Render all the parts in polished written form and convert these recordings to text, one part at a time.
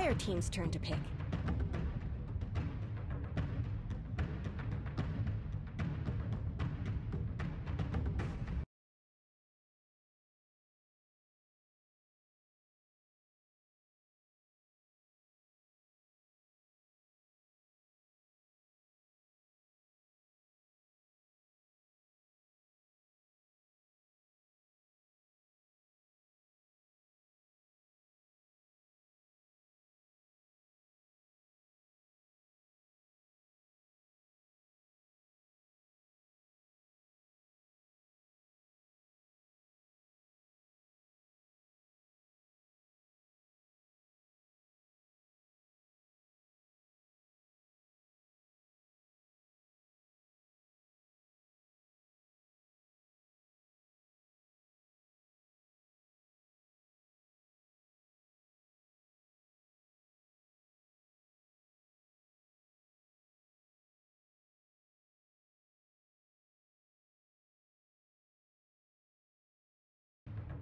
Fire team's turn to pick.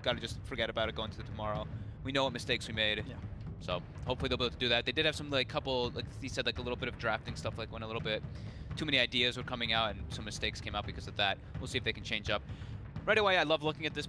Gotta just forget about it going to tomorrow. We know what mistakes we made. Yeah. So hopefully they'll be able to do that. They did have some like couple, like he said, like a little bit of drafting stuff, like when a little bit too many ideas were coming out and some mistakes came out because of that. We'll see if they can change up. Right away, I love looking at this.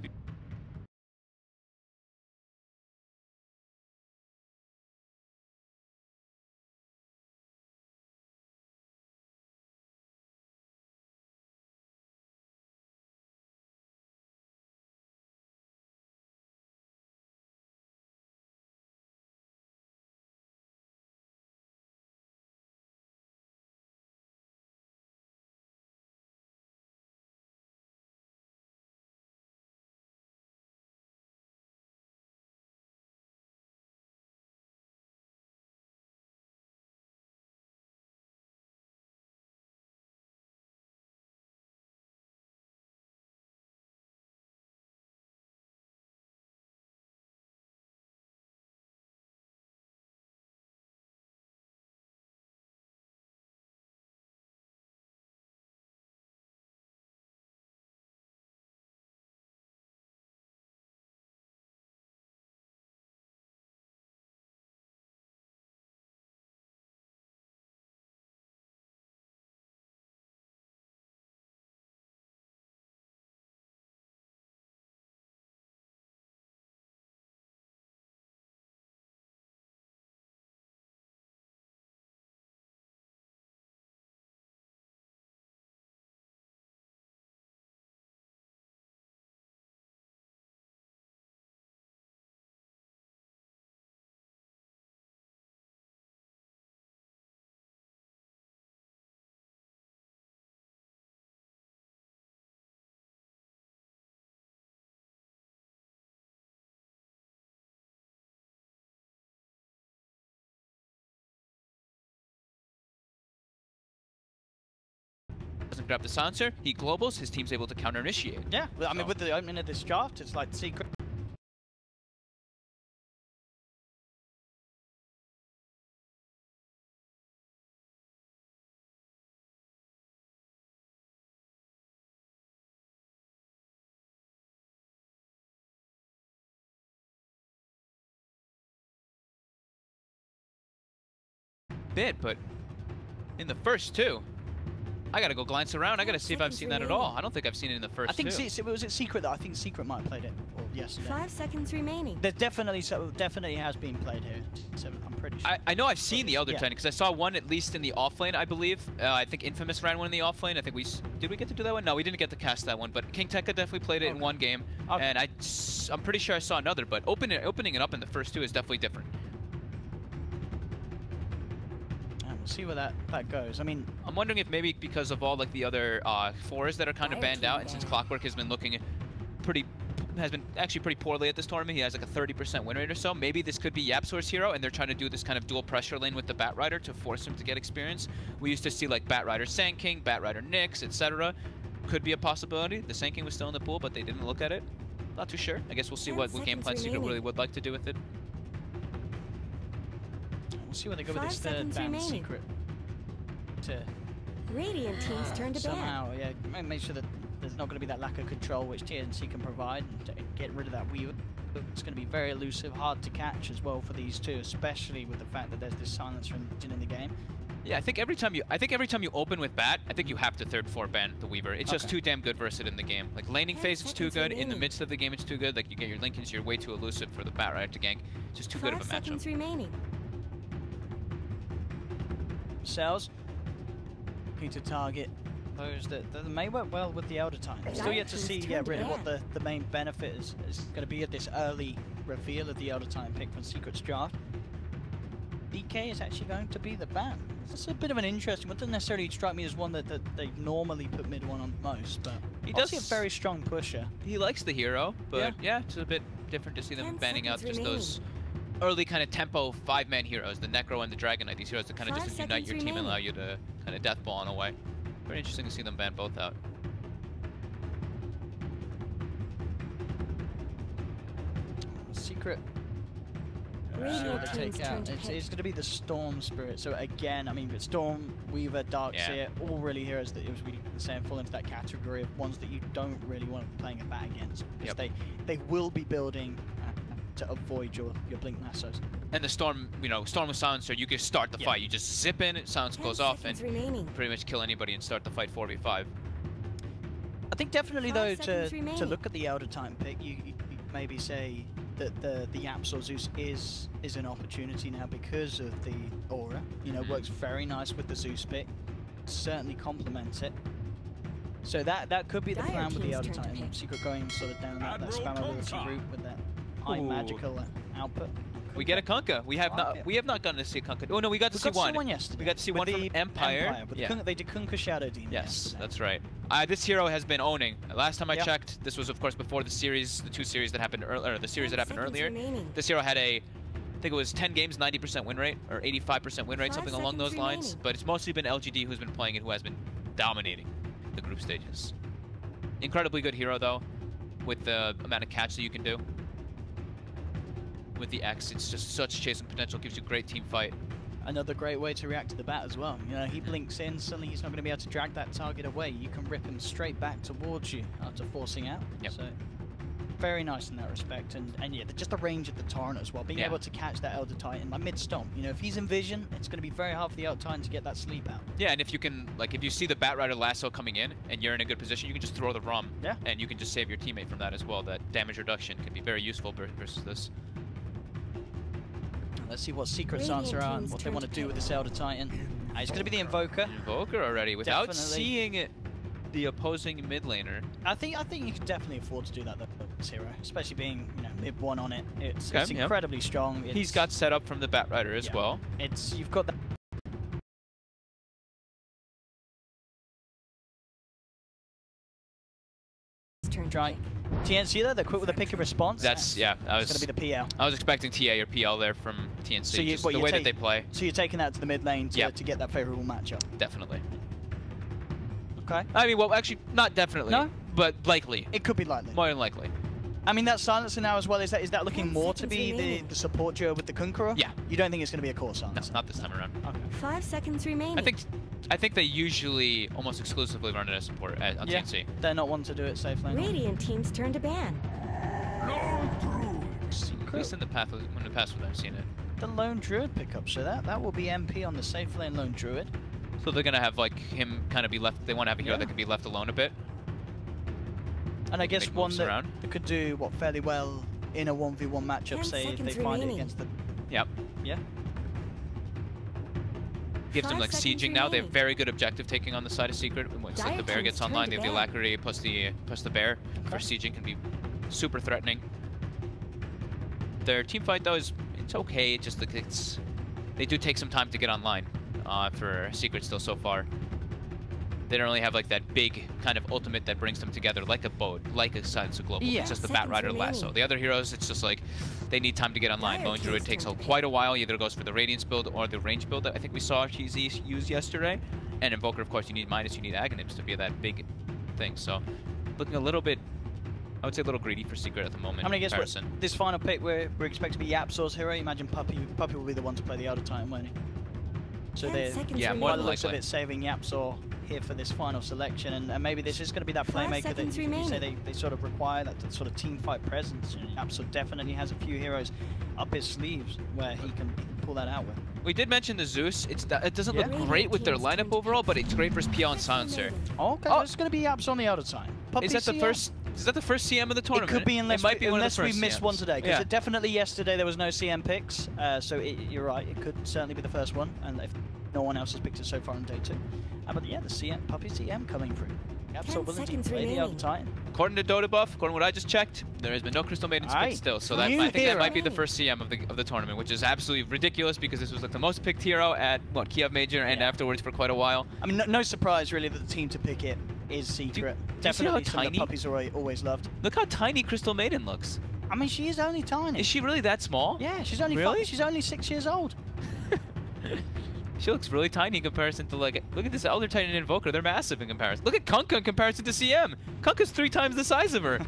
Doesn't grab the silencer, he globals, his team's able to counter initiate. Yeah, I mean, with the opening of this draft, it's like secret. Bit, but in the first two, I gotta go glance around. I gotta see if I've seen that at all. I don't think I've seen it in the first two. I think was it Secret that I think Secret might have played it yesterday. 5 seconds remaining. There definitely has been played here. So I'm pretty sure. I know I've seen the Elder Titan because I saw one at least in the off lane, I believe. I think Infamous ran one in the off lane. I think did we get to do that one? No, we didn't get to cast that one. But King Tekka definitely played it in one game, and I'm pretty sure I saw another. But opening it up in the first two is definitely different. See where that goes. I mean, I'm wondering if maybe because of all like the other fours that are kind of banned out, and since Clockwork has been looking actually pretty poorly at this tournament, he has like a 30% win rate or so. Maybe this could be YapzOr's hero, and they're trying to do this kind of dual pressure lane with the Batrider to force him to get experience. We used to see like Batrider Sand King, Batrider Nyx, etc. Could be a possibility. The Sand King was still in the pool, but they didn't look at it. Not too sure. I guess we'll see what game plan Secret really would like to do with it. We'll see where they go with this third ban Secret. Radiant team's turn to somehow, yeah, make sure that there's not going to be that lack of control which TNC can provide and get rid of that weave. It's going to be very elusive, hard to catch as well for these two, especially with the fact that there's this silencer in the game. Yeah, I think every time you open with Bat, I think you have to 3rd/4 ban the Weaver. It's just too damn good versus it in the game. Like laning phase, it's too good. In the midst of the game, it's too good. Like you get your Lincolns, you're way too elusive for the Bat Rider to gank. It's just too good of a 5 matchup. seconds remaining. Cells. Need to target those that may work well with the Elder Titan. Still yet to see really what the main benefit is going to be at this early reveal of the Elder Titan pick from Secret's draft. DK is actually going to be the ban. It's a bit of an interesting one. Doesn't necessarily strike me as one that they normally put mid one on most, but he does a very strong pusher. He likes the hero, but yeah, it's a bit different to see them banning out just those early kind of tempo 5-man heroes, the Necro and the Dragon Knight, these heroes that kind of just unite your team and allow you to kind of death ball in a way. Very interesting to see them ban both out. Secret. Take out. It's going to be the Storm Spirit. So again, I mean, Storm, Weaver, Darkseer, all really heroes that it was really saying fall into that category of ones that you don't really want to be playing a bat against. Because they will be building to avoid your Blink Lassos. And the Storm, Storm with Silencer, you can start the fight. You just zip in, silence goes off, and pretty much kill anybody and start the fight 4v5. I think definitely though to look at the Elder Titan pick, you maybe say that the Yapzor Zeus is an opportunity now because of the aura. Works very nice with the Zeus pick. Certainly complements it. So that could be the plan with the Elder Titan. Secret going sort of down that spammability route with that high magical output. We get a Kunkka. We have not gotten to see a Kunkka. Oh no, we got to see one yesterday. We got to see one from Empire. They did Kunkka Shadow Demon. Yes, that's right. This hero has been owning. Last time I checked, this was of course before the series, the 2 series that happened earlier, the series that happened earlier. This hero had I think it was 10 games, 90% win rate, or 85% win rate, something along those lines. But it's mostly been LGD who's been playing it, who has been dominating the group stages. Incredibly good hero though, with the amount of catch that you can do. With the X, it's just such chasing potential, gives you great team fight. Another great way to react to the bat as well. He blinks in, suddenly he's not going to be able to drag that target away. You can rip him straight back towards you after forcing out. So very nice in that respect. And yeah, just the range of the Torrent as well. Being able to catch that Elder Titan like mid-stomp. If he's in vision, it's going to be very hard for the Elder Titan to get that sleep out. Yeah, and if you can, if you see the Bat Rider lasso coming in and you're in a good position, you can just throw the ROM. And you can just save your teammate from that as well. That damage reduction can be very useful versus this. Let's see what Secret's answer are and what they want to do with this Elder Titan. It's going to be the Invoker. Invoker already, without seeing the opposing mid laner. I think you can definitely afford to do that though, this hero, especially being mid one on it. It's incredibly strong. He's got set up from the Bat Rider as well. You've got that. Try. TNC though, they're quick with a pick and response. That's I was going to be the PL. I was expecting TA or PL there from TNC. So just the way that they play. So you're taking that to the mid lane to get that favorable matchup. Definitely. Okay. I mean, well, actually, not definitely. No, but likely. It could be likely. More than likely. I mean, that silencer now as well. Is that looking more to be the support duo with the Conqueror? Yeah. You don't think it's going to be a core silencer? No, not this time around. Okay. 5 seconds remaining. I think they usually almost exclusively run it as support on TNC. They're not one to do it safe lane. Radiant team's turn to ban. At least in the past when I've seen it. The Lone Druid pickup, so that will be MP on the safe lane Lone Druid. So they're gonna have him kind of be left. They want to have a hero that can be left alone a bit. And I guess one that could do fairly well in a 1v1 matchup. Say if they find it against the. Yeah. Gives them sieging now. They have very good objective taking on the side of Secret. Once the bear gets online, they have the alacrity plus the bear for sieging can be super threatening. Their team fight though it's okay. Just they do take some time to get online for Secret still so far. They don't really have that big kind of ultimate that brings them together like a boat, like a Silence of Global. It's just the Bat Rider lasso. The other heroes, it's just they need time to get online. Lone Druid takes quite a while. Either goes for the Radiance build or the range build that I think we saw TZ use yesterday. And Invoker, of course, you need Midas, you need Aghanims to be that big thing. So looking a little bit, I would say a little greedy for Secret at the moment. I'm going to guess this final pick we're expecting to be Yapzor's hero. Imagine Puppy will be the one to play the Elder Titan, won't he? So they're more than looks of it saving Yapzor here for this final selection, and maybe this is going to be that 5 playmaker that seconds you remaining. say they sort of require, that sort of team fight presence. Yapso definitely has a few heroes up his sleeves where he can pull that out with. We did mention the Zeus. It doesn't look Yeah. great with their lineup overall, but it's great for PL and Silencer. Okay, Oh. it's going to be Yapso on the outer time. Puppy Is that the CM? first? Is that the first CM of the It tournament? could be unless, it might be unless one we of the first missed CMs. one today. Because Yeah. definitely yesterday there was no CM picks, so you're right. It could certainly be the first one, and if no one else has picked it so far on day 2. But yeah, the CM, Puppy CM coming through. Yapso 10 willing to seconds play the remaining. outer time. According to Dota buff, according to what I just checked, there has been no Crystal Maidens Aye. picked still. So that, New I think that hero. might be the first CM of the tournament, which is absolutely ridiculous because this was like the most picked hero at Kiev Major and Yeah. afterwards for quite a while. I mean, no surprise really that the team to pick it is Secret. Do you see how Definitely something tiny? that Puppies always loved. Look how tiny Crystal Maiden looks. I mean, she is only tiny. Is she really that small? Yeah, she's only Really? she's only 6 years old. She looks really tiny in comparison to, like, look at this Elder Titan Invoker. They're massive in comparison. Look at Kunkka in comparison to CM. Kunkka's 3 times the size of her.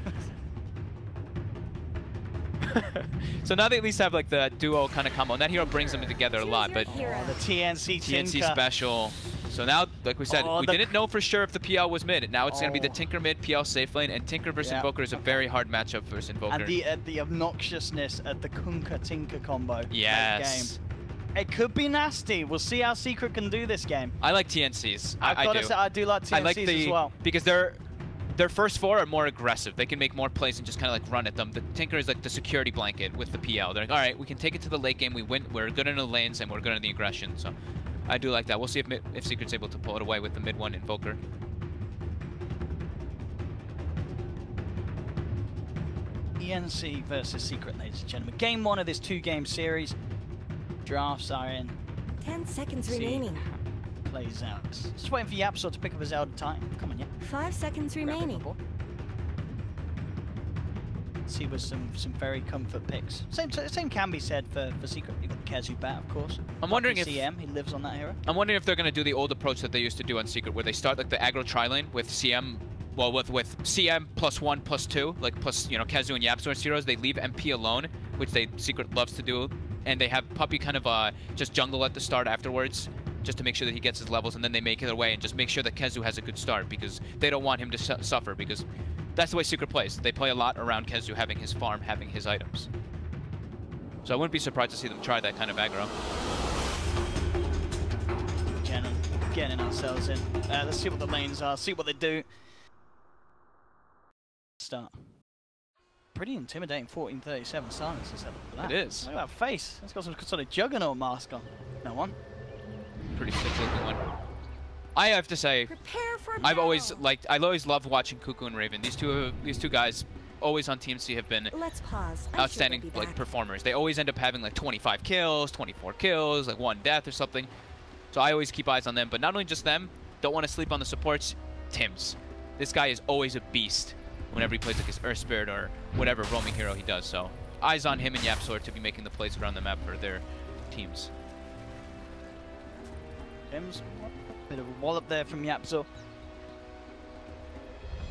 So now they at least have like the duo kind of combo, and that hero brings them together a lot. But Hero. The TNC TNC Tinker. special. So now, like we said, Oh, we didn't know for sure if the PL was mid. Now it's going to be the Oh. Tinker mid, PL safe lane, and Tinker versus Yeah. Invoker is a very hard matchup versus Invoker. And the obnoxiousness at the Kunkka Tinker combo. late Yes. Game. It could be nasty. We'll see how Secret can do this game. I like TNCs. I've I got do. to say, I do like TNCs I like as well. because their first 4 are more aggressive. They can make more plays and just kind of like run at them. The Tinker is like the security blanket with the PL. They're like, all right, we can take it to the late game. We win. We're good in the lanes and we're good in the aggression. So I do like that. We'll see if Secret's able to pull it away with the mid one Invoker. TNC versus Secret, ladies and gentlemen. Game 1 of this 2-game series. Drafts are in. 10 seconds See. remaining. Plays out. Just waiting for Yapso to pick up his elder time. Come on, yeah. 5 seconds Grab it, my remaining. boy. See with some very comfort picks. Same can be said for Secret. You've got Kezu Bat, of course. I'm wondering if CM, he lives on that hero. I'm wondering if they're going to do the old approach that they used to do on Secret, where they start like the aggro tri-lane with CM, well, with CM +1, +2, like plus, you know, Kezu and Yapsource heroes. They leave MP alone, which Secret loves to do, and they have Puppy kind of just jungle at the start afterwards, just to make sure that he gets his levels, and then they make it their way and just make sure that Kezu has a good start, because they don't want him to suffer, because that's the way Secret plays. They play a lot around Kezu having his farm, having his items. So I wouldn't be surprised to see them try that kind of aggro. Getting ourselves in. Let's see what the lanes are, see what they do. Start. Pretty intimidating 1437 silence instead of that. It is. Look at that face. It's got some sort of juggernaut mask on. No one. Pretty sick looking one. I have to say, Prepare for I always battle. loved watching Cuckoo and Raven. These two guys, always on TNC, have been Let's pause. I'm outstanding sure they'll be back. performers. They always end up having like 25 kills, 24 kills, like 1 death or something. So I always keep eyes on them. But not only just them, don't want to sleep on the supports. Tims, this guy is always a beast whenever he plays like his Earth Spirit or whatever roaming hero he does. So eyes on him and Yapsor to be making the plays around the map for their teams. James, bit of a wallop there from Yapso.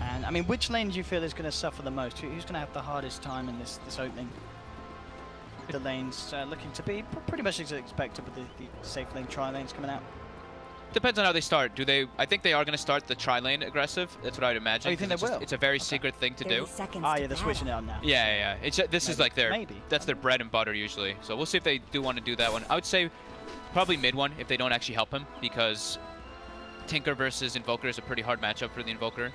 And I mean, which lane do you feel is going to suffer the most? Who's going to have the hardest time in this opening? The lanes looking to be pretty much as expected with the safe lane tri lanes coming out. Depends on how they start. I think they are going to start the tri-lane aggressive. That's what I would imagine. Oh, you think they will? It's a very secret thing to 30 do. seconds Ah, to yeah, they're battle. switching it out now. Yeah. This is like Maybe. that's their bread and butter usually. So we'll see if they do want to do that one. I would say probably mid one if they don't actually help him, because Tinker versus Invoker is a pretty hard matchup for the Invoker.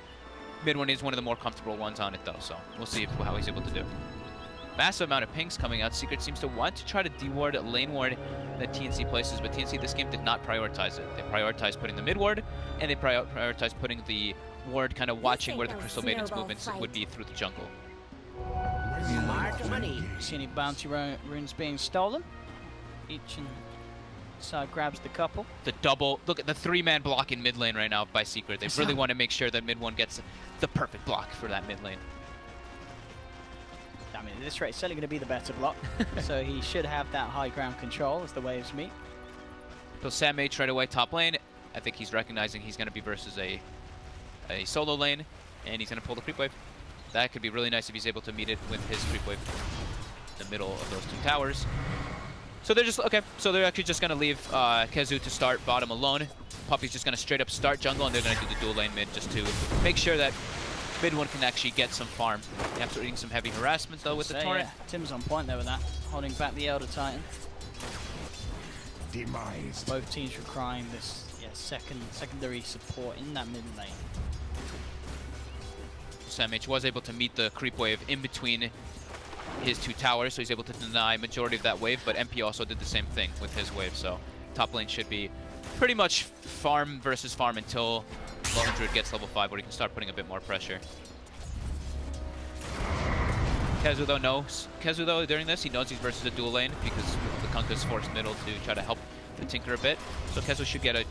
Mid one is one of the more comfortable ones on it though, so we'll see how he's able to do. Massive amount of pings coming out. Secret seems to want to try to deward lane ward that TNC places, but TNC this game did not prioritize it. They prioritized putting the mid ward, and they prioritized putting the ward kind of watching where the Crystal Maiden's movements would be through the jungle. Smart money. See any bounty runes being stolen? Each side grabs the couple. The double, look at the 3-man block in mid lane right now by Secret. They really want to make sure that mid one gets the perfect block for that mid lane. I mean, this rate's certainly going to be the better block, so he should have that high ground control as the waves meet. So Sam H right away top lane. I think he's recognizing he's going to be versus a solo lane, and he's going to pull the creep wave. That could be really nice if he's able to meet it with his creep wave in the middle of those 2 towers. So they're just, okay, so they're actually just going to leave Kezu to start bottom alone. Puppy's just going to straight up start jungle, and they're going to do the dual lane mid just to make sure that mid one can actually get some farm. After eating some heavy harassment, though, with the torrent. Yeah. Tim's on point there with that, holding back the Elder Titan. Demise. Both teams requiring this secondary support in that mid lane. SamH was able to meet the creep wave in between his two towers, so he's able to deny majority of that wave, but MP also did the same thing with his wave, so top lane should be pretty much farm versus farm until Druid gets level 5, where he can start putting a bit more pressure. Kezu though knows. Kezu though during this, he knows he's versus a dual lane because the Kunkka's forced middle to try to help the Tinker a bit. So Kezu should get a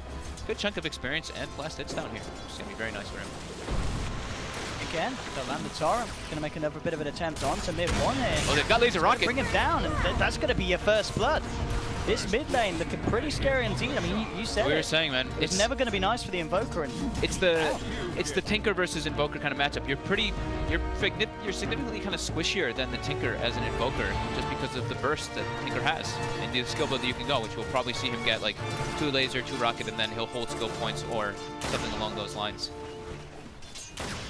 good chunk of experience and last hits down here. It's going to be very nice for him. Again, they'll land the Torrent. Going to make another bit of an attempt onto mid one here. Oh, they've got Laser Rocket. Bring him down, and that's going to be your first blood. This mid lane looking pretty scary indeed. I mean, you said we it. were saying, man, it's never going to be nice for the Invoker. And it's the Tinker versus Invoker kind of matchup. You're significantly kind of squishier than the Tinker as an Invoker, just because of the burst that Tinker has and the skill build that you can go, which we'll probably see him get like 2 laser, 2 rocket, and then he'll hold skill points or something along those lines.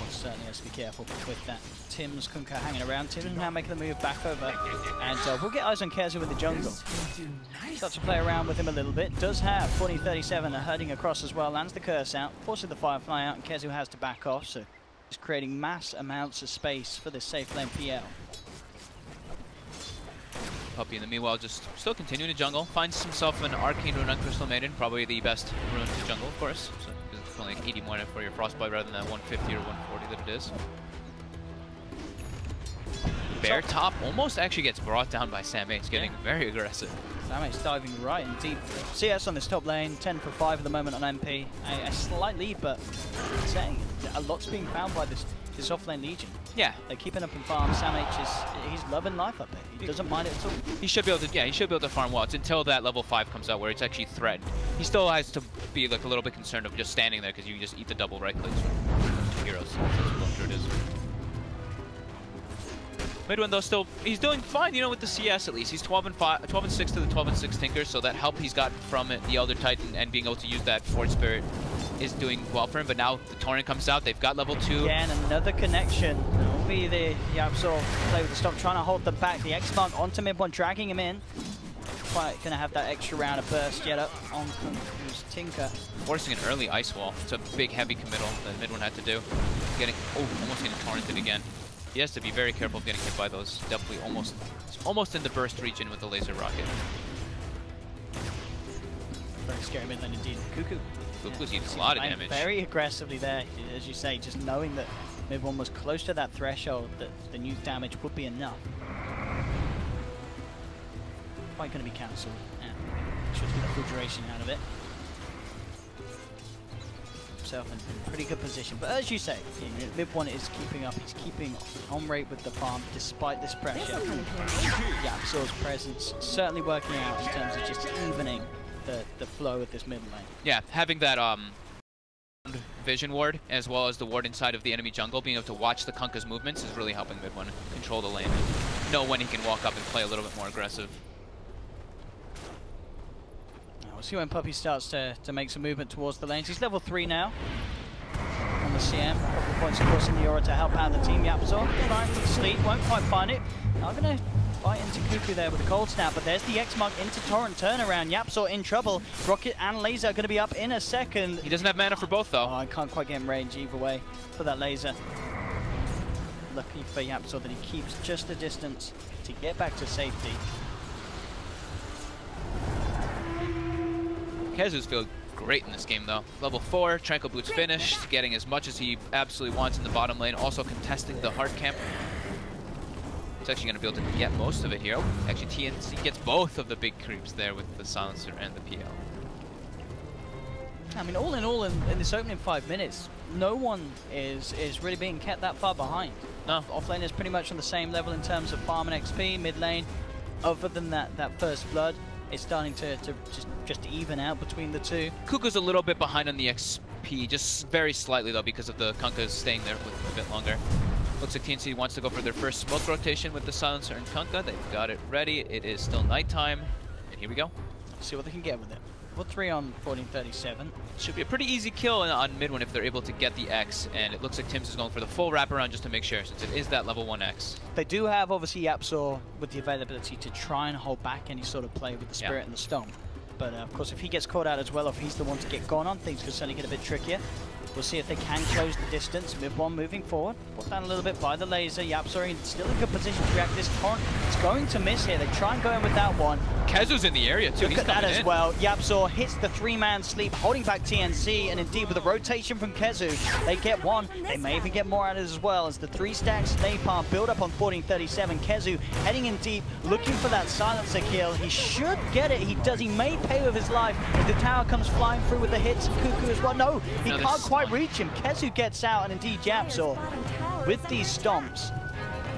well, certainly has to be careful with that. Tim's Kunkka hanging around. Tim now making the move back over, and we'll get eyes on Kezu with the jungle. Start to play around with him a little bit. Does have 40-37 herding across as well. Lands the curse out, forces the Firefly out, and Kezu has to back off. So it's creating mass amounts of space for this safe lane PL. Puppy in the meanwhile just still continuing to jungle. Finds himself an Arcane Rune on Crystal Maiden, probably the best rune to jungle, of course. So it's only like 80 more for your Frostbite rather than that 150 or 140 that it is. Bear top almost actually gets brought down by SamH, getting very aggressive. SamH diving right in deep. CS on this top lane, 10 for 5 at the moment on MP. A slight lead, but I'm saying a lot's being found by this off-lane Legion. Yeah. They're keeping up in farm. SamH he's loving life up there. He doesn't mind it at all. He should be able to, he should be able to farm well. It's until that level 5 comes out where it's actually threatened. He still has to be like a little bit concerned of just standing there because you just eat the double right clicks from 2 heroes. That's what Druid is. Midwin though still, he's doing fine, you know, with the CS at least. He's 12 and 6 to the 12 and 6 Tinker, so that help he's gotten from it, the Elder Titan, and being able to use that Forge Spirit is doing well for him. But now the Torrent comes out, they've got level 2. Again, another connection. It'll be the Absol play with the stop, trying to hold them back. The X-Mark onto mid one, dragging him in. Quite gonna have that extra round of burst yet up on Tinker. Forcing an early Ice Wall. It's a big heavy committal that Midwin had to do. Almost getting torrented again. He has to be very careful of getting hit by those. Definitely almost in the burst region with the laser rocket. Very scary mid lane indeed. Cuckoo's eating a lot of damage. Very aggressively there, as you say, just knowing that mid one was close to that threshold, that the nuke damage would be enough. Quite going to be cancelled. Yeah. Should get a full duration out of it. Himself in a pretty good position, but as you say, mid one is keeping up. He's keeping on rate with the farm despite this pressure. Yeah, Absol's presence certainly working out in terms of just evening the flow of this mid lane. Yeah, having that vision ward as well as the ward inside of the enemy jungle, being able to watch the Kunkka's movements is really helping mid one control the lane and know when he can walk up and play a little bit more aggressive. We'll see when Puppy starts to make some movement towards the lanes. He's level 3 now on the CM. A couple of points, of course, in the aura to help out the team. Yapzor trying for the sleep, won't quite find it. I'm going to fight into Cuckoo there with a cold snap, but there's the X-Mark into Torrent turnaround. Yapzor in trouble. Rocket and Laser are going to be up in a second. He doesn't have mana for both, though. Oh, I can't quite get in range either way for that Laser. Lucky for Yapzor that he keeps just the distance to get back to safety. Kezu's feel great in this game, though. Level 4, Tranquil Boots finished, getting as much as he absolutely wants in the bottom lane, also contesting the hard camp. He's actually going to be able to get most of it here. Actually, TNC gets both of the big creeps there with the Silencer and the PL. I mean, all in this opening 5 minutes, no one is really being kept that far behind. No. Offlane is pretty much on the same level in terms of farm and XP. Mid lane, other than that first blood, it's starting to just even out between the two. Cuckoo's a little bit behind on the XP, just very slightly though, because of the Kunkkas staying there with a bit longer. Looks like TNC wants to go for their first smoke rotation with the Silencer and Kunkka. They've got it ready. It is still nighttime. And here we go. See what they can get with it. Level 3 on 1437. Should be a pretty easy kill on mid one if they're able to get the X. And it looks like Tim's is going for the full wraparound just to make sure, since it is that level 1 X. They do have, obviously, YapzOr with the availability to try and hold back any sort of play with the Spirit and the Stomp. But, of course, if he gets caught out as well, if he's the one to get gone on, things could certainly get a bit trickier. We'll see if they can close the distance. Mid one moving forward. Put down a little bit by the laser. YapzOr still in good position to react. This torrent is going to miss here. They try and go in with that one. Kezu's in the area too. Look at that as well. YapzOr hits the 3-man sleep, holding back TNC, and indeed with a rotation from Kezu, they get one. They may even get more out of it as well as the 3 stacks napalm build up on 1437. Kezu heading in deep, looking for that silencer kill. He should get it. He does. He may pay with his life as the tower comes flying through with the hits. Kuku as well. No, he can't quite reach him. Kezu gets out, and indeed YapzOr with these stomps,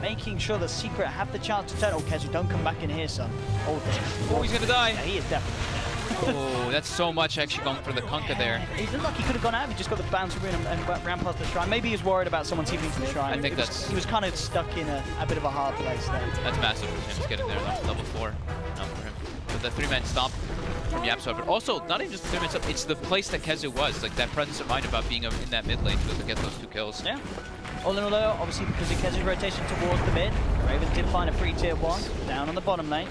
making sure the Secret have the chance to turn. Oh, Kezu, don't come back in here, son. Oh, he's gonna die. Yeah, he is definitely. Oh, that's so much actually going for the Kunkka there. He looked like he could have gone out. He just got the bounce rune and ran past the shrine. Maybe he was worried about someone TPing from the shrine. I think he was kind of stuck in a bit of a hard place there. That's massive for him to get in there, level 4. Not for him. But the 3-man stomp from YapzOr, but also not even just the 3-man stomp, it's the place that Kezu was, like that presence of mind about being in that mid lane to be able to get those 2 kills. Yeah. All in all, though, obviously because of Kezu's rotation towards the mid, Raven did find a free tier 1 down on the bottom lane.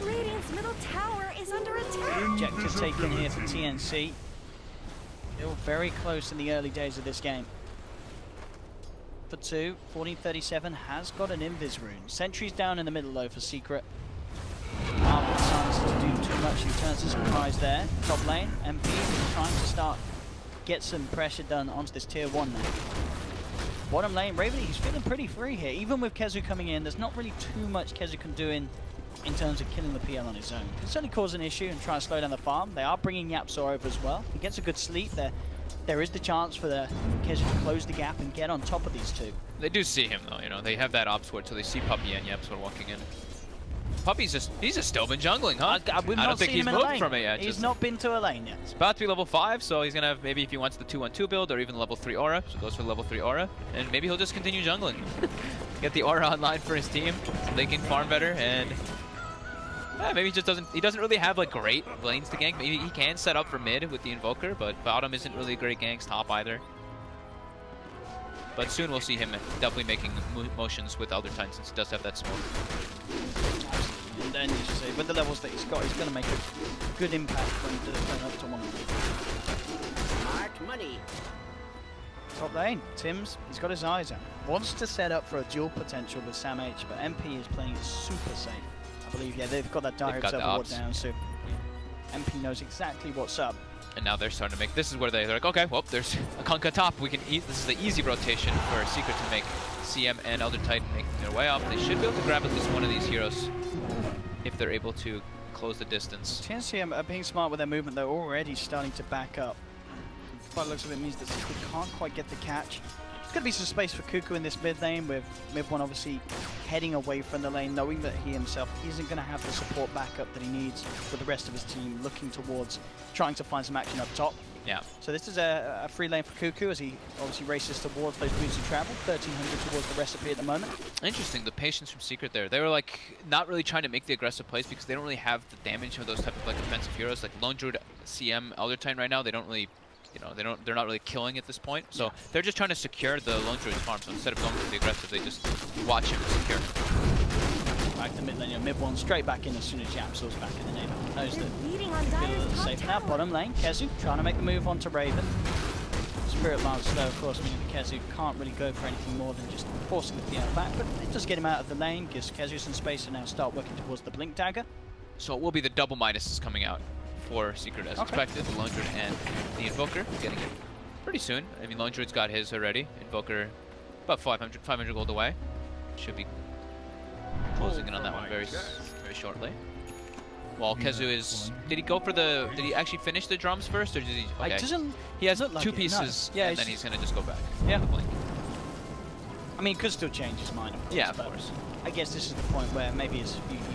Radiant's middle tower is under attack. Objective taken here for TNC. Still very close in the early days of this game. For 2, 1437 has got an invis rune. Sentry's down in the middle though for Secret. Marvel decides to do too much. He turns to surprise there. Top lane, MP trying to start get some pressure done onto this tier 1 now. Bottom lane, Raven, he's feeling pretty free here. Even with Kezu coming in, there's not really too much Kezu can do in terms of killing the PL on his own. It can certainly cause an issue and try and slow down the farm. They are bringing YapzOr over as well. He gets a good sleep there. There is the chance for the Kezu to close the gap and get on top of these 2. They do see him though, you know, they have that op sword, so they see Puppey and YapzOr walking in. Puppey's just still been jungling, huh? I don't think he's moved from it yet. He's not been to a lane yet. It's about to be level 5, so he's gonna have, maybe if he wants the 2-1-2 build or even level 3 aura, so goes for level 3 aura, and maybe he'll just continue jungling. Get the aura online for his team, so they can farm better, and maybe he doesn't really have like great lanes to gank. Maybe he can set up for mid with the Invoker, but bottom isn't really great ganks, top either. But soon we'll see him definitely making motions with Elder Titan since he does have that smoke. And then, you should say, with the levels that he's got, he's going to make a good impact when he does turn up to 1. Smart money. Top lane, Tim's, he's got his eyes out. Wants to set up for a dual potential with Sam H, but MP is playing it super safe. I believe, yeah, they've got that direct server ward down, so MP knows exactly what's up. And now they're starting to make, this is where they're like, okay, well, there's a Kunkka top. We can eat, this is the easy rotation for Secret to make CM and Elder Titan making their way up. They should be able to grab at least one of these heroes if they're able to close the distance. TNC are being smart with their movement. They're already starting to back up. By the looks of it, means that Secret can't quite get the catch. There's going to be some space for Kuku in this mid lane, with mid one obviously heading away from the lane, knowing that he himself isn't going to have the support backup that he needs with the rest of his team, looking towards trying to find some action up top. Yeah. So this is a free lane for Kuku as he obviously races towards those boots of travel. 1300 towards the recipe at the moment. Interesting, the patience from Secret there. They were like not really trying to make the aggressive plays because they don't really have the damage of those type of like offensive heroes like Lone Druid, CM, Elder Titan right now. They don't really, you know, they're not really killing at this point. So they're just trying to secure the Lone Druid's farm. So instead of going for the aggressive, they just watch him secure. Back to mid lane, mid one straight back in as soon as YapzOr's back in the neighborhood. Knows that feel a little safe now. Bottom lane, Kezu trying to make the move onto Raven. Spirit Lance slow, of course, meaning that Kezu can't really go for anything more than just forcing the PL back, but it does get him out of the lane, gives Kezu some space to now start working towards the Blink Dagger. So it will be the double minuses coming out for Secret as expected. The Lone Druid and the Invoker getting it pretty soon. I mean, Lone Druid's got his already. Invoker about 500 gold away. Should be closing in on that one very shortly. While Kezu is, did he go for the, did he actually finish the drums first, or did he? Okay. He has two pieces, no. And then he's gonna just go back. Yeah. The Blink. I mean, he could still change his mind, of course. Yeah, of course. I guess this is the point where maybe you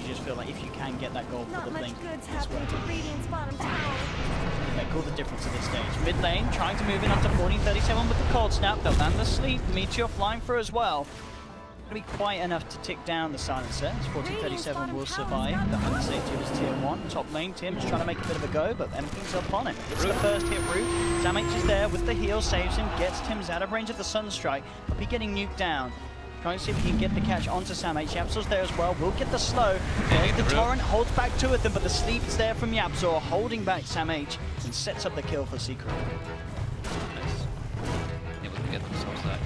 just feel like if you can get that gold for the Blink, it's worth it. Make all the difference at this stage. Mid lane, trying to move in onto 1437 with the cold snap. They'll land the sleep. Meteor flying through as well. Going to be quite enough to tick down the silencer. As 1437 will survive. The Hunter safety was tier 1. Top lane, Tim's trying to make a bit of a go, but everything's up on him. It's the first hit route. Samh is there with the heal, saves him, gets Tim's out of range of the Sunstrike, but be getting nuked down. Trying to see if he can get the catch onto Samh. Yapsor's there as well. Will get the slow. There's the torrent, holds back two of them, but the sleep is there from Yapsor, holding back Samh and sets up the kill for Secret. Nice. Able to get themselves that.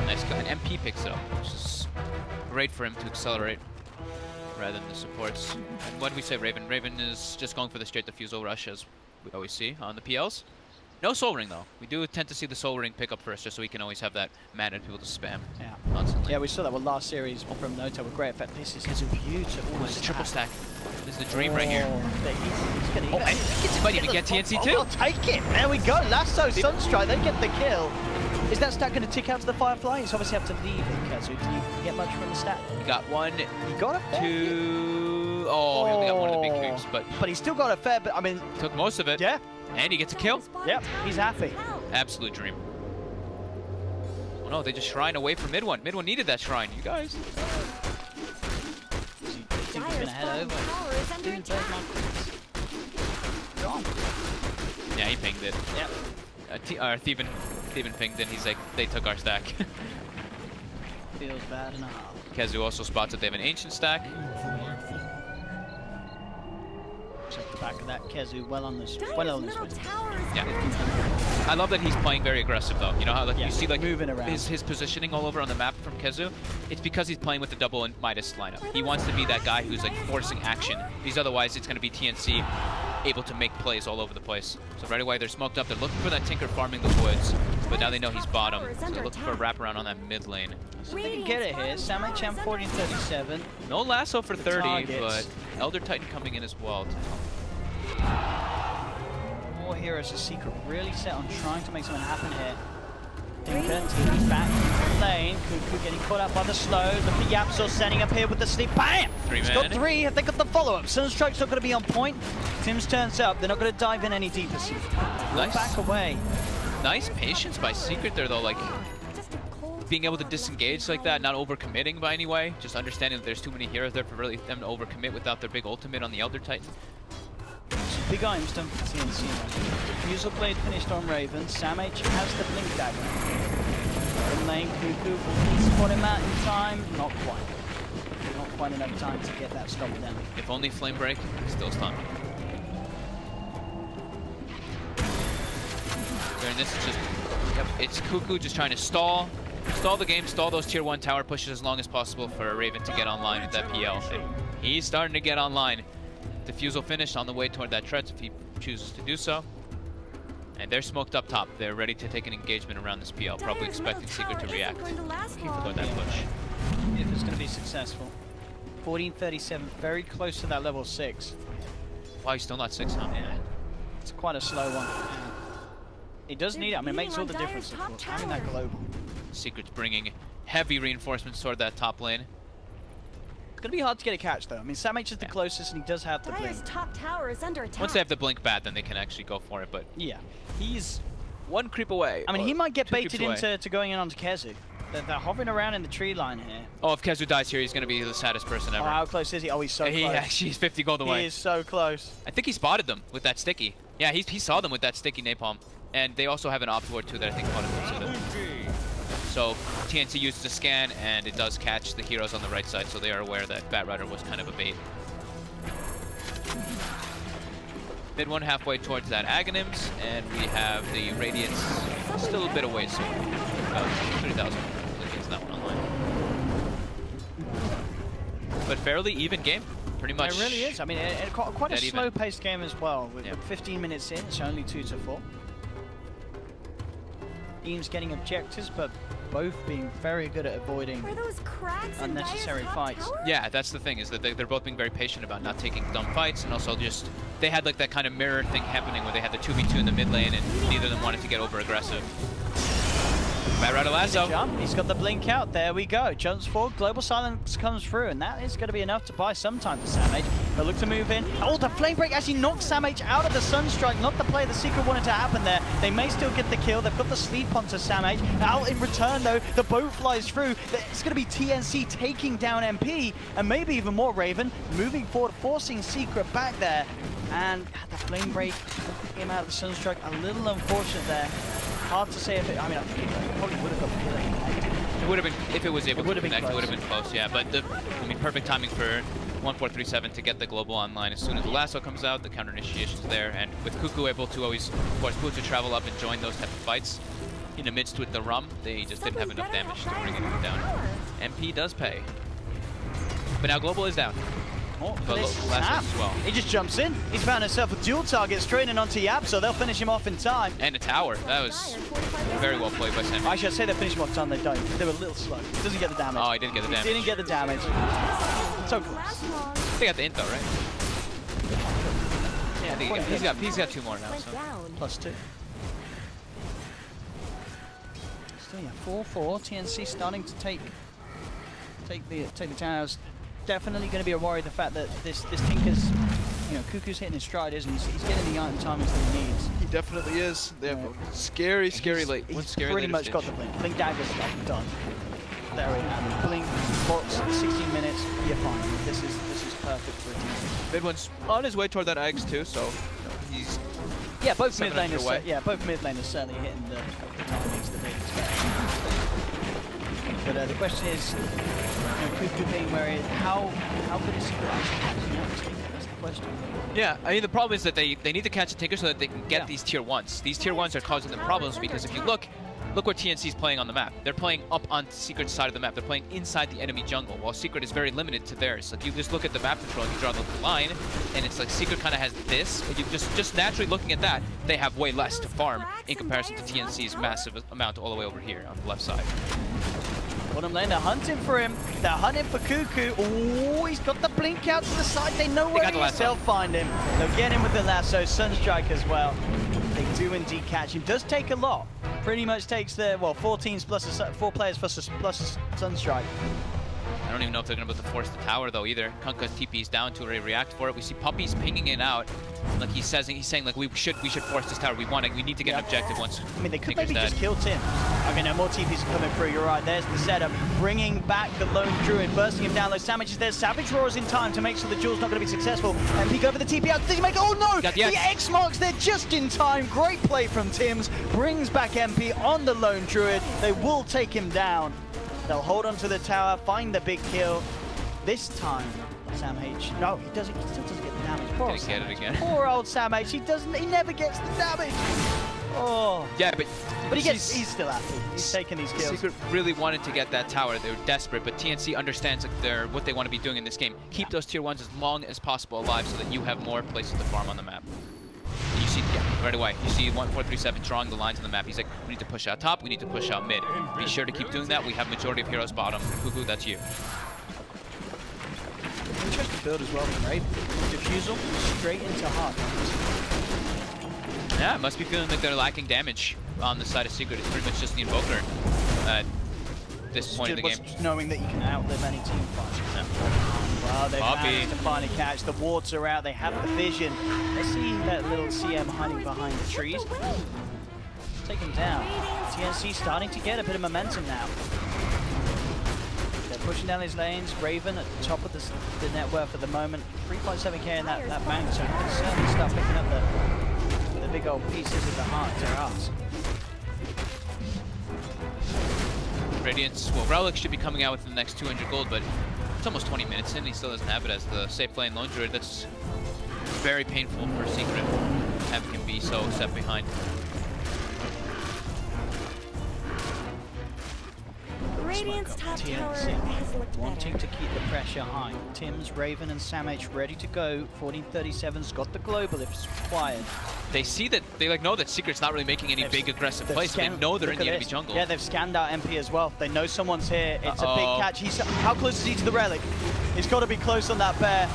Nice guy. And MP picks it up, which is great for him to accelerate rather than the supports. And what do we say, Raven? Raven is just going for the straight defusal rush, as we always see on the PLs. No Soul Ring, though. We do tend to see the Soul Ring pick up first, just so we can always have that mana to be able to spam constantly. Yeah, we saw that with last series from Noto with great effect. This is beautiful. It's a triple stack. This is the dream right here. He's gonna and he might even get TNC too. I'll take it. There we go. Lasso, Sunstrike, they get the kill. Is that stack going to tick out to the Firefly? He's obviously have to leave it, Kazu. Did you get much from the stack? He got one. He got a fair two. Oh, he only got one of the big creeps, but he still got a fair bit. I mean, took most of it. Yeah. And he gets a kill. Yep, he's happy. Absolute dream. Oh no, they just shrine away from mid one. Mid one needed that shrine, you guys. He's gonna head over. Yeah, he pinged it. Yep. Thieben pinged it. He's like, they took our stack. Feels bad enough. Kezu also spots that they have an ancient stack. Check the back of that. Kezu well on this way. Yeah. I love that he's playing very aggressive though. You know how like you see like moving around. His positioning all over on the map from Kezu. It's because he's playing with the double and Midas lineup. He wants to be that guy who's like forcing action. Because otherwise it's going to be TNC able to make plays all over the place. So right away they're smoked up. They're looking for that Tinker farming the woods. But now they know he's bottom. So they're looking for a wraparound on that mid lane. So they can get it here. Samh 1437. No lasso for 30, targets. but Elder Titan coming in as well. More heroes of Secret really set on trying to make something happen here. Tinker, he's back in the lane. Cuckoo getting caught up by the slow. Look at Yapsor setting up here with the sleep. Bam! He's got three. Have they got the follow-up? Sunstrike's not going to be on point. Tim's turns up. They're not going to dive in any deeper. Nice. Back away. Nice patience by Secret there, though. Like, being able to disengage like that, not overcommitting by any way. Just understanding that there's too many heroes there for really them to overcommit without their big ultimate on the Elder Titan. Big items done for TNC. Refusal blade finished on Raven. Samh has the blink dagger. In lane, Cuckoo will spot him out in time. Not quite. Not quite enough time to get that stop down. If only Flame Break, still stunned. And this is just, it's Cuckoo just trying to stall the game, stall those tier 1 tower pushes as long as possible for Raven to get online with that PL. And he's starting to get online. Diffusal finished on the way toward that treads if he chooses to do so. And they're smoked up top. They're ready to take an engagement around this PL, probably expecting Secret to react toward that push. If it's going to be successful. 1437, very close to that level 6. Wow, he's still not 6, huh? Yeah. It's quite a slow one. He does need it. I mean, it makes all the difference, of course. Having that global. Secret's bringing heavy reinforcements toward that top lane. It's going to be hard to get a catch, though. I mean, Samh is the closest, and he does have the blink. Top tower is under attack. Once they have the blink bad, then they can actually go for it. But yeah, he's one creep away. I mean, he might get baited into going in onto Kezu. They're hovering around in the tree line here. Oh, if Kezu dies here, he's going to be the saddest person ever. Oh, how close is he? Oh, he's so close. He actually is 50 gold away. He is so close. I think he spotted them with that sticky. Yeah, he saw them with that sticky napalm. And they also have an op ward too that I think caught him. So TNC uses a scan, and it does catch the heroes on the right side, so they are aware that Batrider was kind of a bait. Mid one halfway towards that Aghanims, and we have the Radiance still a bit away, so about 30,000 against that one online. But fairly even game, pretty much. It really is. I mean, quite a even. slow-paced game as well. With 15 minutes in, it's only 2-4. Teams getting objectives, but both being very good at avoiding unnecessary fights. Yeah, that's the thing, is that they're both being very patient about not taking dumb fights, and also just, they had like that kind of mirror thing happening where they had the 2v2 in the mid lane, and neither of them wanted to get over aggressive. Batrider lasso. He's got the blink out. There we go. Jumps forward. Global silence comes through, and that is going to be enough to buy some time for Samh. They'll look to move in. Oh, the Flame Break actually knocks Sam-H out of the Sunstrike. Not the play the Secret wanted to happen there. They may still get the kill. They've got the sleep onto Sam-H. Out in return, though, the boat flies through. It's going to be TNC taking down MP, and maybe even more Raven. Moving forward, forcing Secret back there. And the Flame Break knocking him out of the Sunstrike. A little unfortunate there. Hard to say if it... I mean, I think it probably would have got the kill. It would have been, if it was able to connect, it would have been close, yeah. But, I mean, perfect timing for 1437 to get the global online. As soon as the lasso comes out, the counter initiation's there, and with Cuckoo able to always force Blue to travel up and join those type of fights, in the midst with the Rum, they just didn't have enough damage to bring it down. MP does pay. But now global is down. Oh, but as well. He just jumps in. He's found himself a dual target straight in onto Yap, so they'll finish him off in time. And a tower. That was very well played by Sam. I should say they finish him off in time. They don't. They were a little slow. He doesn't get the damage. Oh, he didn't get the damage. He didn't get the damage. So close. They got the int though, right? Yeah, I think he's got 2 more now. So. +2. Still, yeah, 4-4. TNC starting to take the towers. Definitely going to be a worry, the fact that this Tinker's, you know, Cuckoo's hitting his stride, isn't he? He's getting the item timings that he needs. He definitely is. They have scary late. He's pretty much got the blink. Blink dagger's done. There we go. Blink box 16 minutes. You're fine. This is perfect for a team. Mid one's on his way toward that Axe too, so he's both mid laners certainly hitting the timings that they expect. But the question is, Cuckoo being where it, how good is Secret actually catching out Tinker? That's the question. Yeah, I mean the problem is that they need to catch a Tinker so that they can get these tier 1s. These tier 1s are causing them problems because if you look where TNC is playing on the map. They're playing up on Secret's side of the map. They're playing inside the enemy jungle, while Secret is very limited to theirs. Like you just look at the map control and you draw the line, and it's like Secret kind of has this. And you just naturally looking at that, they have way less to farm in comparison to TNC's massive amount all the way over here on the left side. Bottom lane, they're hunting for him. They're hunting for Cuckoo. Oh, he's got the blink out to the side. They know where he is. They'll find him. They'll get him with the lasso. Sunstrike as well. They do indeed catch him. Does take a lot. Pretty much takes the, well, 4 players plus a Sunstrike. I don't even know if they're going to be able to force the tower though either. Kunkka's TP's down to already react for it. We see Puppy's pinging it out. Like he's saying like we should force this tower. We need to get an objective once. I mean they could maybe just kill Tim. Okay, now more TPs are coming through. You're right. There's the setup, bringing back the lone druid, bursting him down. Those sandwiches there. Savage roars in time to make sure the duel's not going to be successful. And peek over the TP out. Does he make? Oh no! The X marks there just in time. Great play from Tims. Brings back MP on the lone druid. They will take him down. They'll hold on to the tower, find the big kill. This time, Sam-H. No, he still doesn't get the damage. Poor Sam H. Get it again. Poor old Sam-H. He never gets the damage. Oh. Yeah, but he's still happy. He's taking these kills. Secret really wanted to get that tower. They were desperate, but TNC understands like what they want to be doing in this game. Keep those tier 1s as long as possible alive so that you have more places to farm on the map. And you see, right away, you see 1437 drawing the lines on the map. He's like, we need to push out top, we need to push out mid. Be sure to keep doing that. We have majority of heroes bottom. Cuckoo, that's you. Interesting build as well, right? Diffusal straight into heart. Yeah, it must be feeling like they're lacking damage on the side of Secret. It's pretty much just the Invoker at this point in the game. Knowing that you can outlive any team fight. Well, they've managed to finally catch. The wards are out. They have the vision. Let's see that little CM hiding behind the trees. Take him down. TNC starting to get a bit of momentum now. They're pushing down these lanes. Raven at the top of the net worth at the moment. 3.7k in that bank, so you can certainly start picking up the big old pieces of the heart to us. Radiance, well, Relic should be coming out within the next 200 gold, but it's almost 20 minutes in. He still doesn't have it as the safe lane lone druid. That's very painful for Secret, having him be so set behind. Radiant's top tower has looked wanting better. to keep the pressure high. Tims, Raven, and Sam-H ready to go. 1437's got the global if it's required. They see that, they like know that Secret's not really making any big aggressive plays, so they know they're in the enemy jungle. Yeah, they've scanned out MP as well. They know someone's here. It's a big catch. How close is he to the relic? He's got to be close on that bear.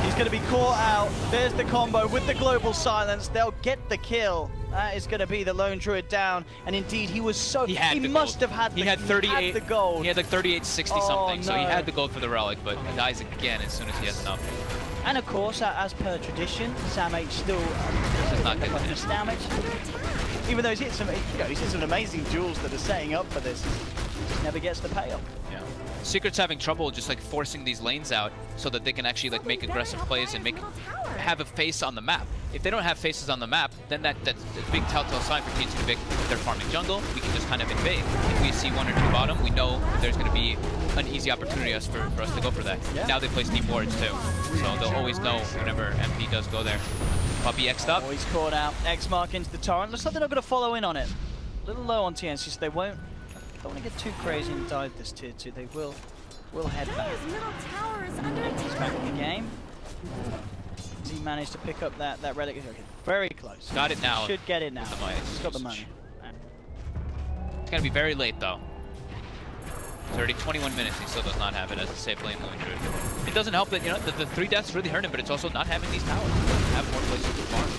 He's going to be caught out. There's the combo with the global silence. They'll get the kill. That is going to be the lone druid down. And indeed, he was so... He must have had the, he had 38, the gold. He had like 3860 something, so he had the gold for the relic, but he dies again as soon as he has enough. And of course, as per tradition, Sam H still Does not get this damage. Even though he's hit some amazing duels that are setting up for this, just never gets the payoff. Yeah. Secret's having trouble just like forcing these lanes out so that they can actually like make aggressive plays and have a face on the map. If they don't have faces on the map, then that's a big telltale sign for TNC to be if they're farming jungle, we can just kind of invade. If we see 1 or 2 bottom, we know that there's going to be an easy opportunity for us to go for that. Yeah. Now they place deep wards too, so they'll always know whenever MP does go there. Puppy X'd up. Oh, he's caught out. X mark into the torrent. Looks like they're not going to follow in on it. A little low on TNC, so they won't. Don't want to get too crazy and dive this tier 2. They will head back. He's back in the game. Has he managed to pick up that relic? Okay, very close. Got it now. Should get it now. He's got the money. It's going to be very late though. It's already 21 minutes. He still does not have it as a safe lane moving through. It doesn't help that the 3 deaths really hurt him, but it's also not having these towers. He doesn't have more places to farm.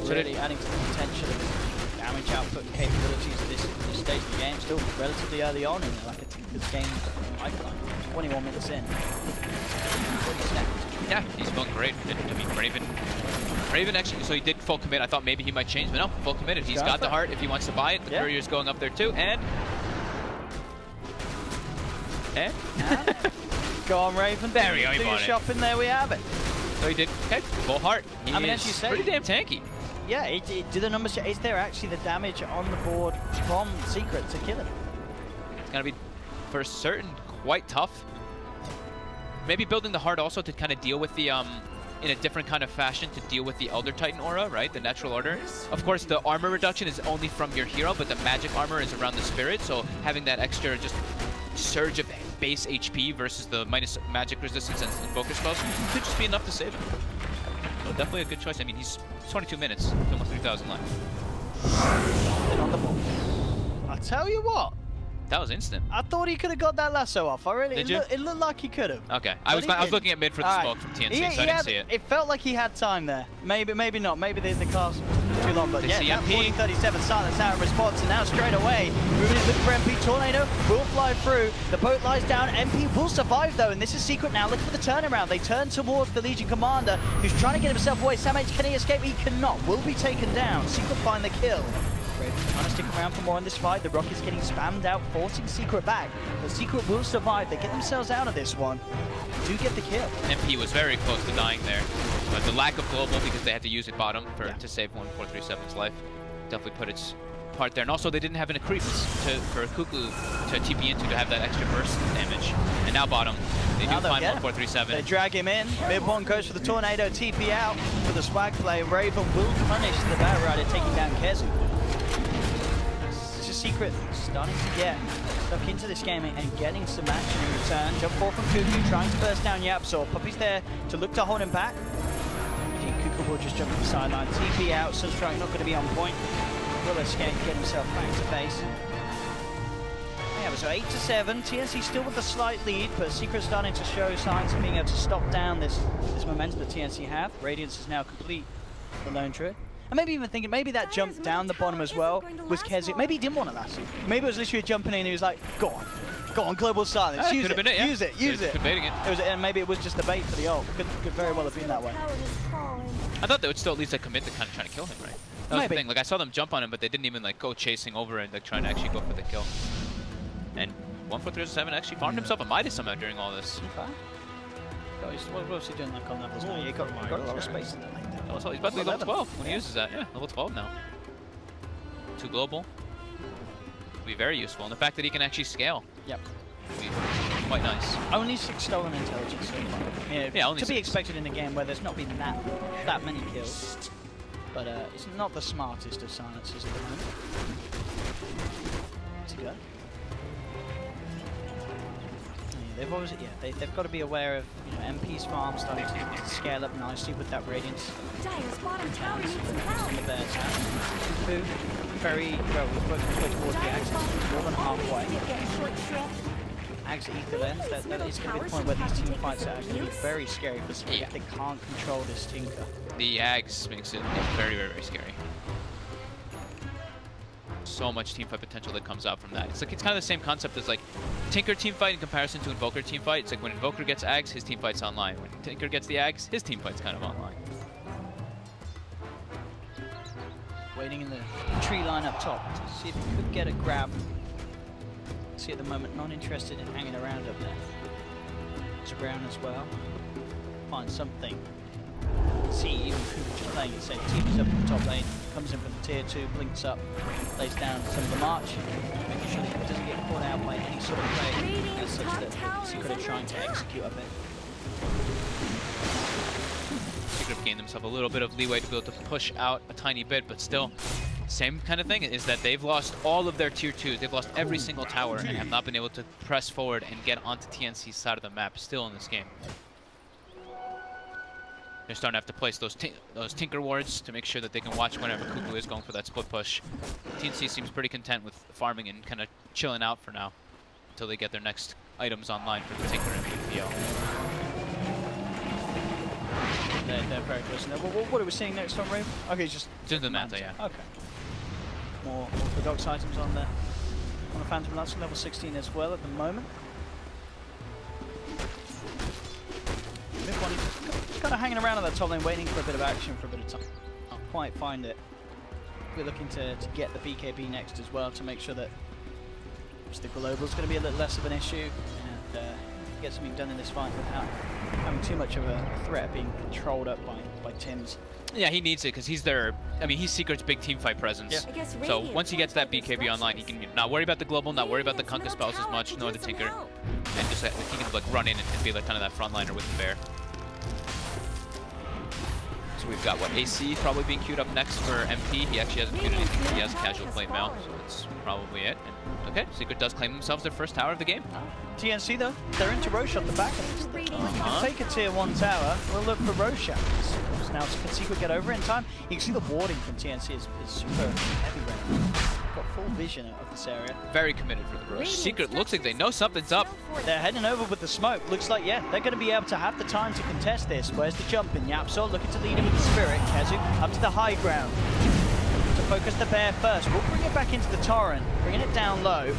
So really adding to the potential of damage output and capabilities at this stage of the game. Still relatively early on in like this game pipeline. 21 minutes in. Yeah, he's feeling great. I mean, Raven actually, so he did full commit. I thought maybe he might change, but no, full committed. He's got the heart if he wants to buy it. The courier's going up there too, and go on, Raven. There we go, he do your bought it. shopping, there we have it. So he did, okay, full heart. He I mean, as you say, pretty damn tanky. Yeah, it did the numbers. Is there actually the damage on the board from Secret to kill him? It's gonna be, for certain, quite tough. Maybe building the heart also to kind of deal with the, in a different kind of fashion, to deal with the Elder Titan aura, right? The natural order. Of course, the armor reduction is only from your hero, but the magic armor is around the spirit, so having that extra just surge of base HP versus the minus magic resistance and focus spells could just be enough to save him. So definitely a good choice. I mean, he's 22 minutes, almost 3,000 left. And on the ball. I'll tell you what. That was instant. I thought he could have got that lasso off. Did you? It looked like he could have. Okay. I was looking at mid for the smoke from TNC, so I didn't see it. It felt like he had time there. Maybe not. Maybe the cast too long. But yeah, that 40-37 silence out in response. And now straight away, moving in for MP. Tornado will fly through. The boat lies down. MP will survive though. And this is Secret now. Look for the turnaround. They turn towards the Legion Commander, who's trying to get himself away. Sam H, can he escape? He cannot. Will be taken down. Secret find the kill. Raven trying to stick around for more in this fight. The Rocket's getting spammed out, forcing Secret back. But Secret will survive. They get themselves out of this one. Do get the kill. MP was very close to dying there. But the lack of global, because they had to use it bottom to save 1437's life, definitely put its part there. And also, they didn't have an creeps for Kuku to TP into to have that extra burst damage. And now bottom, they do find 1437. They drag him in. Mid one goes for the tornado, TP out for the swag play. Raven will punish the Battle Rider, taking down Kezu. Secret starting to get stuck into this game and getting some action in return. Jump forward from Kuku, trying to burst down Yapsor. Puppy's there to look to hold him back. Kuku will just jump to the sideline. TP out, Sunstrike not going to be on point. Will escape, get himself back to base. Yeah, so 8-7. TNC still with a slight lead, but Secret starting to show signs of being able to stop down this momentum that TNC have. Radiance is now complete for Lone True. And maybe even thinking, maybe that jump down the bottom as well was Kezu. Maybe he didn't want to last it. Maybe it was literally jumping in and he was like, go on, global silence, use it. Use it. And maybe it was just a bait for the ult. Could very well have been that way. I thought they would still at least like commit to kind of trying to kill him, right? That was the thing. Like I saw them jump on him, but they didn't even like go chasing over and like trying to actually go for the kill. And 1437 actually farmed himself a Midas somehow during all this. Okay. What was he doing like on levels now? He got a lot of space in that lane. Also, he's about to be level 12 when he uses that. Yeah, level 12 now. 2 global. Will be very useful. And the fact that he can actually scale. Yep. Will be quite nice. Only 6 stolen intelligence so far. Yeah, only to 6. Be expected in a game where there's not been that many kills. But it's not the smartest of silencers at the moment. To go. They've obviously, they've got to be aware of MP's farm starting to scale up nicely with that Radiance. Dire's bottom tower needs some help. Kufu, very well, we've worked his way towards the axis, more than halfway. Axe Ether Lens, that is going to be the point where these team fights are going to be very scary for Secret if they can't control this Tinker. The Axe makes it very, very, very scary. so much teamfight potential that comes out from that. It's like it's kind of the same concept as like Tinker teamfight in comparison to Invoker teamfight. It's like when Invoker gets Ags, his teamfight's online. When Tinker gets the Ags, his teamfight's kind of online. Waiting in the tree line up top to see if he could get a grab. See at the moment, not interested in hanging around up there. It's around as well. Find something. See, even Cooper just playing it safe. Teams up in the top lane, comes in from the tier 2, blinks up, lays down some of the march, making sure that he doesn't get caught out by any sort of play as such that Secret are trying to execute up it. Secret have gained themselves a little bit of leeway to be able to push out a tiny bit, but still, same kind of thing is that they've lost all of their tier 2s. They've lost every single tower and have not been able to press forward and get onto TNC's side of the map still in this game. They're starting to have to place those Tinker wards to make sure that they can watch whenever Cuckoo is going for that split push. TNC seems pretty content with farming and kind of chilling out for now until they get their next items online for Tinker and PPL. They're very close. What are we seeing next on Raven? Okay, just the Manta, yeah. Okay. More orthodox items on the Phantom Lancer, level 16 as well at the moment. Mid-one, he's kind of hanging around on that top lane, waiting for a bit of action for a bit of time. Can't quite find it. We're looking to get the BKB next as well to make sure that the global's going to be a little less of an issue and get something done in this fight without having too much of a threat being controlled up by Tim's. Yeah, he needs it because he's their. I mean, he's Secret's big teamfight presence. Yeah. So once he gets that BKB online, he can not worry about the global, not worry about the Kunkka spells as much, nor the Tinker, and just he can like run in and be like kind of that frontliner with the bear. So we've got what AC probably being queued up next for MP. He actually hasn't queued anything. He has casual plate mail, so that's probably it. And, okay, Secret does claim themselves their first tower of the game. TNC though, they're into Roche on the back. Take a tier 1 tower. We'll look for Roche. Now, can Secret get over in time? You can see the warding from TNC is super everywhere. Got full vision of this area. Very committed for the Roche. Secret looks like they know something's up. They're heading over with the smoke. Looks like, yeah, they're going to be able to have the time to contest this. Where's the jump in? Yapzor looking to lead him with the Spirit. Kezu up to the high ground. To focus the bear first. We'll bring it back into the Torrent, bringing it down low.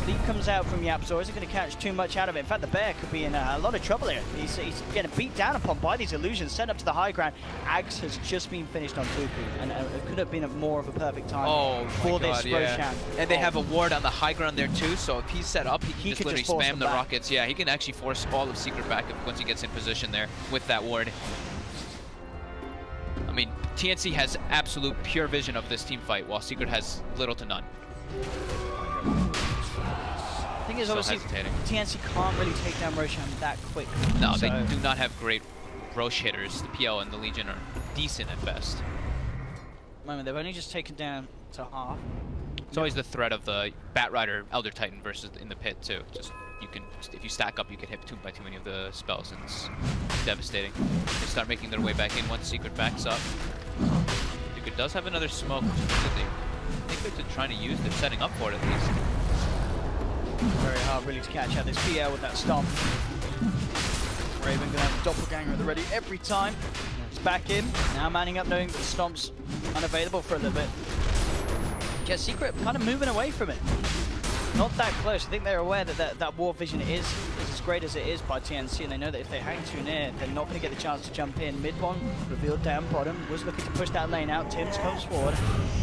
Sleep comes out from Yapzor. Isn't going to catch too much out of it. In fact, the bear could be in a lot of trouble here. He's getting beat down upon by these illusions. Sent up to the high ground. Ags has just been finished on Cuckoo, and it could have been more of a perfect time for this Roshan. And they have a ward on the high ground there too, so if he's set up, he can just literally spam the rockets. Yeah, he can actually force all of Secret back once he gets in position there with that ward. I mean, TNC has absolute pure vision of this team fight, while Secret has little to none. The thing is, obviously, TNC can't really take down Roshan that quick. No, so they do not have great Roche hitters. The PL and the Legion are decent at best. Moment, they've only just taken down to half. It's always the threat of the Batrider Elder Titan versus in the pit too. Just if you stack up, you can hit too many of the spells, and it's devastating. They start making their way back in once Secret backs up. Secret does have another smoke, which I think they're trying to use. They're setting up for it at least. Very hard really to catch out this PL with that stomp. Raven gonna have a doppelganger at the ready every time. It's back in, now manning up knowing that the stomp's unavailable for a little bit. Yeah, Secret kind of moving away from it. Not that close. I think they're aware that that war vision is as great as it is by TNC, and they know that if they hang too near, they're not going to get the chance to jump in. Mid one, revealed down bottom, was looking to push that lane out. Tim's comes forward.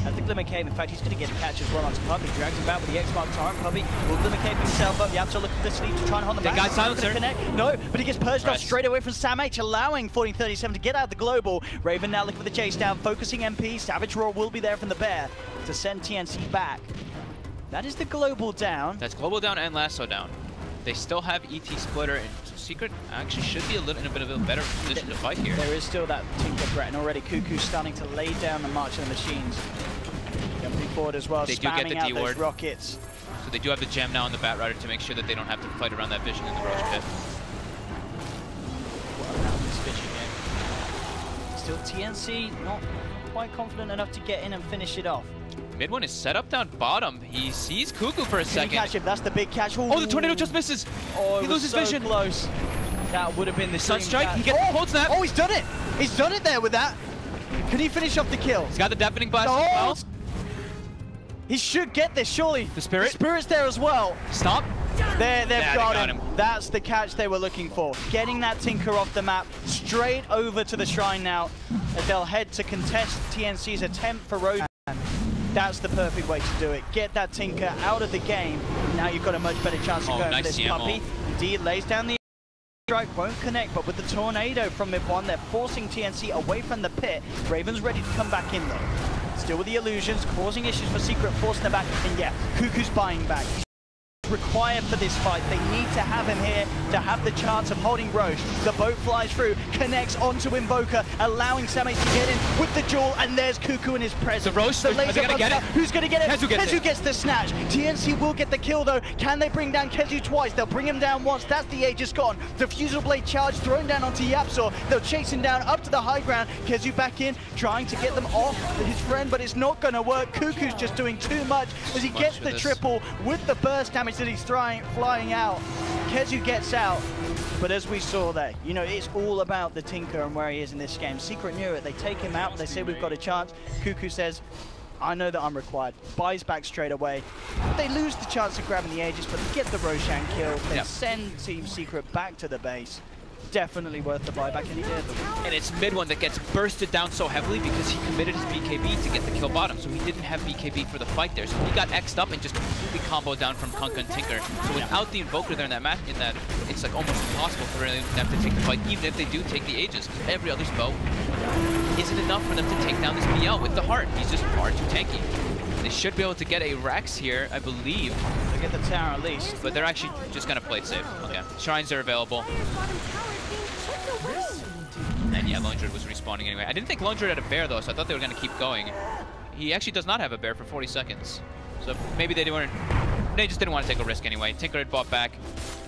And the Glimmer Cave, in fact, he's going to get a catch as well onto Puppey. Drags him back with the X-Mark Torrent. Puppey will Glimmer Cave himself up. Yapzor looking for the sleep to try and hold him back. Guy silencer. No, but he gets purged off straight away from Sam H, allowing 1437 to get out the global. Raven now looking for the chase down, focusing MP. Savage Roar will be there from the bear to send TNC back. That is the global down. That's global down and lasso down. They still have ET splitter, and Secret actually should be in a bit of a better position to fight here. There is still that Tinker threat, and already Cuckoo's starting to lay down the march of the machines. Jumping forward as well, they do get the out D-ward. those rockets. So they do have the gem now on the Batrider to make sure that they don't have to fight around that vision in the Roche pit. What about this vision here? Still TNC, not quite confident enough to get in and finish it off. Mid one is set up down bottom. He sees Cuckoo for a second. Can he catch him? That's the big catch. Ooh. Oh, the tornado just misses. Oh, he loses vision. Close. That would have been the Sunstrike. He gets the hold snap. Oh, he's done it. He's done it there with that. Can he finish off the kill? He's got the deafening blast as well. He should get this, surely. The Spirit? The Spirit's there as well. Stop. They've Yeah, got him. That's the catch they were looking for. Getting that Tinker off the map, straight over to the Shrine now, as they'll head to contest TNC's attempt for Road. That's the perfect way to do it. Get that Tinker out of the game. Now you've got a much better chance of going for this puppy. Indeed, lays down the strike, won't connect, but with the tornado from mid one, they're forcing TNC away from the pit. Raven's ready to come back in though. Still with the illusions, causing issues for Secret, forcing them back. And yeah, Cuckoo's buying back. Required for this fight. They need to have him here to have the chance of holding Roche. The boat flies through, connects onto Invoker, allowing Samet to get in with the duel, and there's Cuckoo in his presence. The Roche, the laser gonna get it? Who's going to get it? Kezu gets the snatch. TNC will get the kill though. Can they bring down Kezu twice? They'll bring him down once. That's the Aegis gone. The Fusel Blade charge thrown down onto Yapsor. They'll chase him down up to the high ground. Kezu back in, trying to get them off his friend, but it's not going to work. Cuckoo's just doing too much as he gets the triple with the burst damage that he's flying out. Kezu gets out, but as we saw there, you know, it's all about the Tinker and where he is in this game. Secret knew it. They take him out. They say we've got a chance. Cuckoo says, I know that I'm required. Buys back straight away. They lose the chance of grabbing the Aegis, but they get the Roshan kill. They send Team Secret back to the base. Definitely worth the buyback, and he did. And it's mid one that gets bursted down so heavily because he committed his BKB to get the kill bottom, so he didn't have BKB for the fight there. So he got X'd up and just completely comboed down from Kunkka and Tinker. So without the Invoker there in that match, it's like almost impossible for them to take the fight, even if they do take the Aegis, because every other spell isn't enough for them to take down this BL with the heart. He's just far too tanky. They should be able to get a Rex here, I believe. They get the tower at least. But they're actually just going to play it safe. Okay. Shrines are available. And yeah, Lone Druid was respawning anyway. I didn't think Lone Druid had a bear though, so I thought they were going to keep going. He actually does not have a bear for 40 seconds. So maybe they just didn't want to take a risk anyway. Tinker had bought back,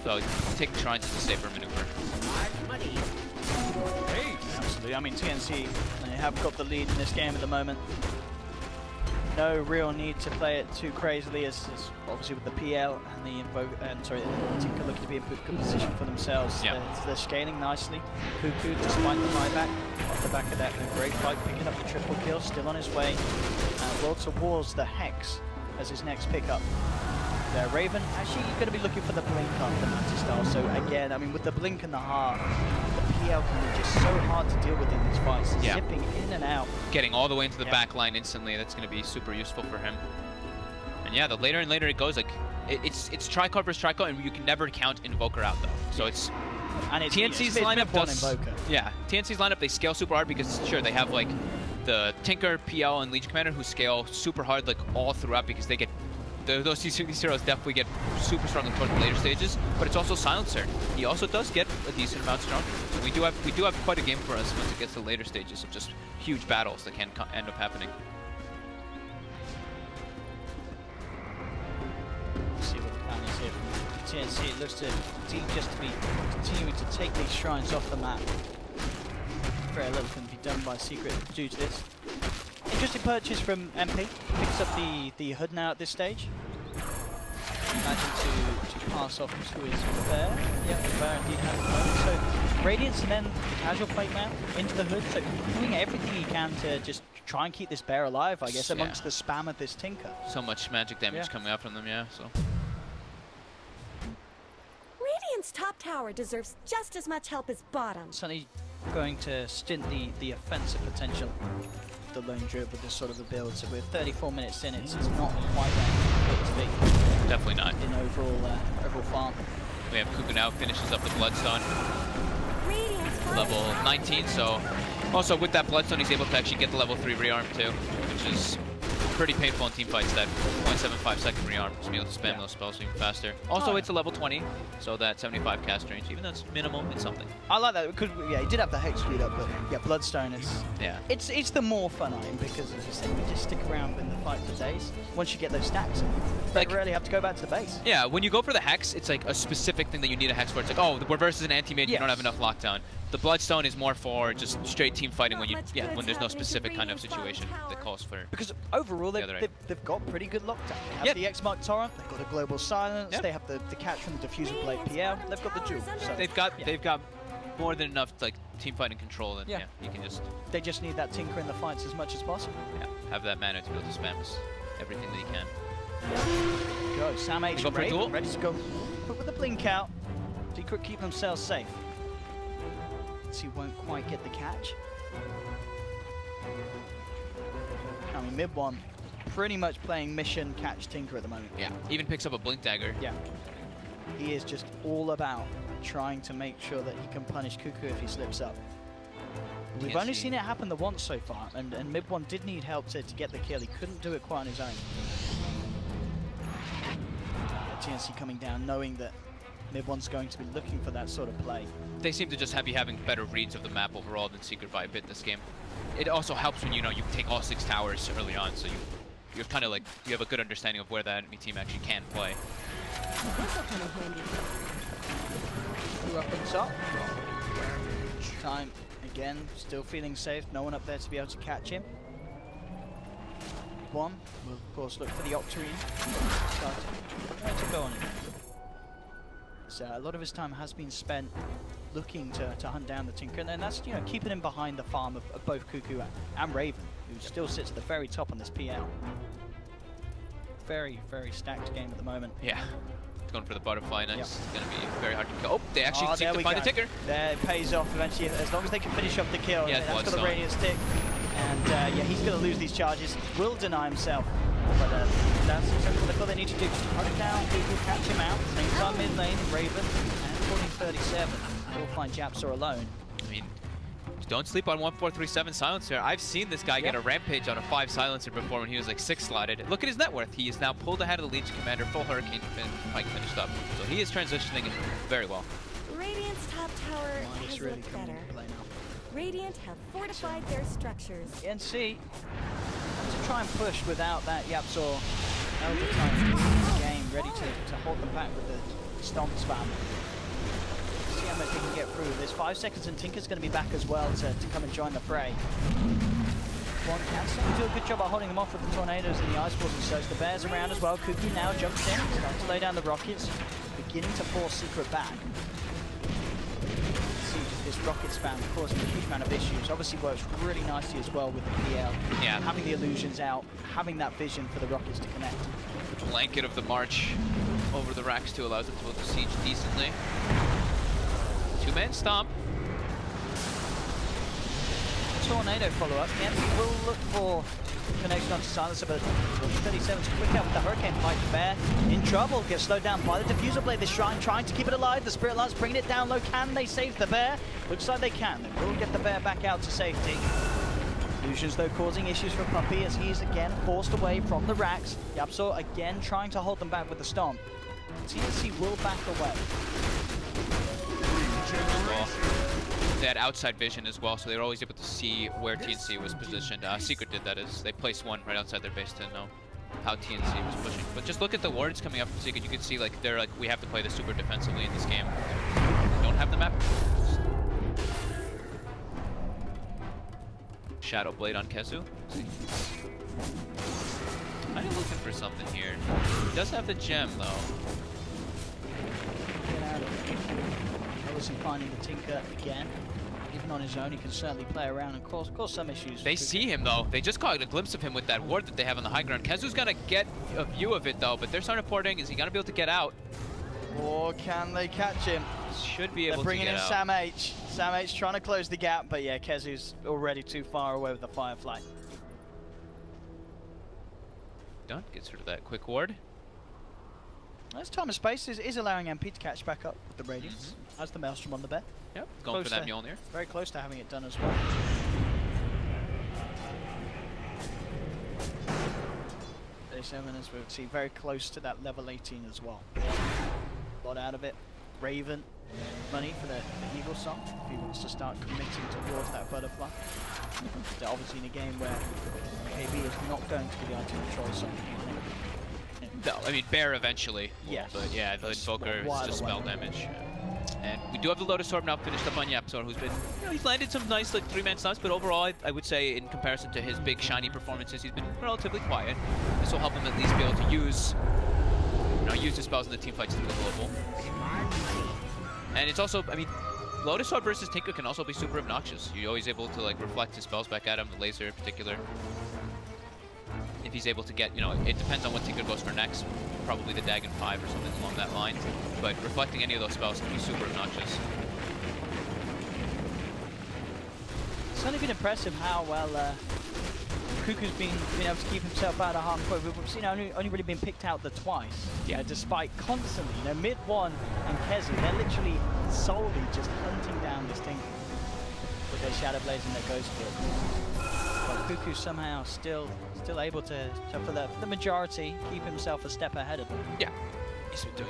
so taking Shrines is a safer maneuver. Absolutely. I mean, TNC, they have got the lead in this game at the moment. No real need to play it too crazily, as obviously with the PL and the Tinker looking to be in good position for themselves. Yeah. They're scaling nicely. Cuckoo, despite the buyback, off the back of that, a great fight, picking up the triple kill, still on his way. Well towards the Hex as his next pickup. There, Raven actually going to be looking for the blink after Mantis Style. So again, I mean, with the blink and the heart, the PL can be just so hard to deal with in these fights. Zipping in and out. Getting all the way into the back line instantly, that's going to be super useful for him. And yeah, the later and later it goes, like, it's Trico versus Trico, and you can never count Invoker out though. So it's TNC's lineup does. Yeah, TNC's lineup, they scale super hard because sure, they have like the Tinker, PL, and Legion Commander who scale super hard like all throughout because they get those heroes definitely get super strong towards the later stages, but it's also Silencer. He also does get a decent amount stronger. So we do have quite a game for us once it gets to the later stages of just huge battles that can end up happening. See what the plan is here from TNC. It looks to just to be continuing to take these shrines off the map. Very little can be done by Secret due to this. Interesting purchase from MP. Picks up the hood now at this stage. Imagine to pass off to his bear. Yep, the bear indeed has the hood. So Radiance and then the casual plate now into the hood. So doing everything he can to just try and keep this bear alive, I guess, amongst the spam of this Tinker. So much magic damage coming out from them, so. Radiant's top tower deserves just as much help as bottom. Certainly going to stint the offensive potential the Lone Druid with this sort of a build. So we're 34 minutes in, it's not quite where it's big. Definitely not. In overall farm. We have Cuckoo now, finishes up the Bloodstone. Level 19, so also with that Bloodstone he's able to actually get the level 3 rearm too, which is pretty painful in team fights, that 0.75 second rearm, to be able to spam those spells even faster. Also it's a level 20, so that 75 cast range, even though it's minimal, it's something. I like that because he did have the Hex speed up, but yeah, Bloodstone is it's the more fun item because as you said, you just stick around in the fight for days. Once you get those stacks, you don't really have to go back to the base. Yeah, when you go for the Hex, it's like a specific thing that you need a Hex for. It's like, oh, the reverse is an anti-mid, you don't have enough lockdown. The Bloodstone is more for just straight team fighting when when there's no specific kind of situation that calls for. Because overall they've got pretty good lockdown. They have the X-Mark Torrent, they've got a Global Silence, they have the catch from the Diffuser Blade PL, they've got the Jewel. So they've got more than enough like team fighting control, and you can just. They just need that Tinker in the fights as much as possible. Yeah, have that mana to be able to spam everything that he can. Go, Sam H. Go for a duel. Ready to go. But with the blink out, Secret keep themselves safe. He won't quite get the catch. I mean, mid one, pretty much playing mission catch Tinker at the moment. Yeah, even picks up a blink dagger. Yeah. He is just all about trying to make sure that he can punish Cuckoo if he slips up. We've only seen it happen the once so far, and mid one did need help to get the kill. He couldn't do it quite on his own. TNC coming down, knowing that mid one's going to be looking for that sort of play. They seem to just be having better reads of the map overall than Secret by a bit this game. It also helps when you take all 6 towers early on, so you're kind of like you have a good understanding of where that enemy team actually can play. Two up on top. Time again, still feeling safe. No one up there to be able to catch him. One will of course look for the Octarine. Start to go on him. So a lot of his time has been spent looking to hunt down the Tinker, and then that's keeping him behind the farm of both Cuckoo and Raven, who still sits at the very top on this PL. Very, very stacked game at the moment. Yeah, going for the butterfly. Nice. Yep. It's going to be very hard to kill. Oh, they actually seem to find the Tinker. There, it pays off eventually, as long as they can finish off the kill. Yeah, that's got the radiant stick. And yeah, he's going to lose these charges. Will deny himself. But that's exactly what they need to do. Hunt it down, Cuckoo, catch him out. Same time mid lane, Raven, and 1437. We'll find Japsor alone. I mean, don't sleep on 1437 Silencer. I've seen this guy get a rampage on a 5 Silencer before when he was like 6 slotted. Look at his net worth. He is now pulled ahead of the Legion Commander, full Hurricane Pike finished up. So he is transitioning very well. Radiant's top tower has really looked coming better. into play now. Radiant have fortified their structures. TNC to try and push without that Japsor Elder time in the game, ready to hold them back with the stomp spam. See how much they can get through. There's 5 seconds and Tinker's going to be back as well to come and join the fray. One can certainly do a good job of holding them off with the tornadoes and the ice balls and such. The bears around as well. Cuckoo now jumps in, starting to lay down the rockets, beginning to force Secret back. This rocket spam causing a huge amount of issues. Obviously works really nicely as well with the PL. Yeah. Having the illusions out, having that vision for the rockets to connect. The blanket of the march over the racks too allows them to hold the siege decently. 2-man stomp. Tornado follow-up. TNC will look for connection onto Silencer, but 37's quick out with the Hurricane Pike. Bear in trouble, gets slowed down by the Diffuser Blade. The Shrine trying to keep it alive. The Spirit Lance bringing it down low. Can they save the Bear? Looks like they can. They will get the Bear back out to safety. Illusions though causing issues for Puppy as he's again forced away from the racks. Japsor again trying to hold them back with the stomp. TNC will back away. They had outside vision as well, so they were always able to see where TNC was positioned. Secret did that is they placed one right outside their base to know how TNC was pushing. But just look at the wards coming up from Secret. You can see like they're like, we have to play this super defensively in this game. They don't have the map. Shadow Blade on Kezu. I'm looking for something here. He does have the gem though. Get out of it. Obviously finding the Tinker again. Even on his own, he can certainly play around and cause some issues. They see him though. They just caught a glimpse of him with that ward that they have on the high ground. Kezu's gonna get a view of it though, but they're starting reporting. Is he gonna be able to get out? Or can they catch him? Should be able to get out. They're bringing in Sam H. Sam H trying to close the gap, but yeah, Kezu's already too far away with the Firefly. Done. Gets rid of that quick ward. This time and space is allowing MP to catch back up with the Radiance. Has the Maelstrom on the Bear. Yep, going Close for that to- Mjolnir. Very close to having it done as well. 37 as we'll see, very close to that level 18 as well. A lot out of it. Raven, money for the Eagle Song, if he wants to start committing towards that butterfly. They're obviously in a game where KB is not going to be the ultimate choice on No, I mean Bear eventually. Yes. But yeah, the Invoker is While just away. spell damage. And we do have the Lotus Orb now finished up on Japsor, who's been, he's landed some nice like 3-man stunts, but overall I would say in comparison to his big shiny performances, he's been relatively quiet. This will help him at least be able to use, use his spells in the team fights through the global. And it's also, I mean, Lotus Orb versus Tinker can also be super obnoxious. You're always able to like reflect his spells back at him, the laser in particular. if he's able to get, you know, it depends on what Tinker goes for next. Probably the Dagon 5 or something along that line. But reflecting any of those spells can be super obnoxious. It's certainly been impressive how well Cuckoo's been able to keep himself out of harm's way. We've seen only really been picked out twice. Yeah. Despite constantly, you know, mid one and Kezi, they're literally solely just hunting down this Tinker with their Shadow Blades and their Ghost Field. But Cuckoo somehow still able to for the majority, keep himself a step ahead of them. Yeah, he's been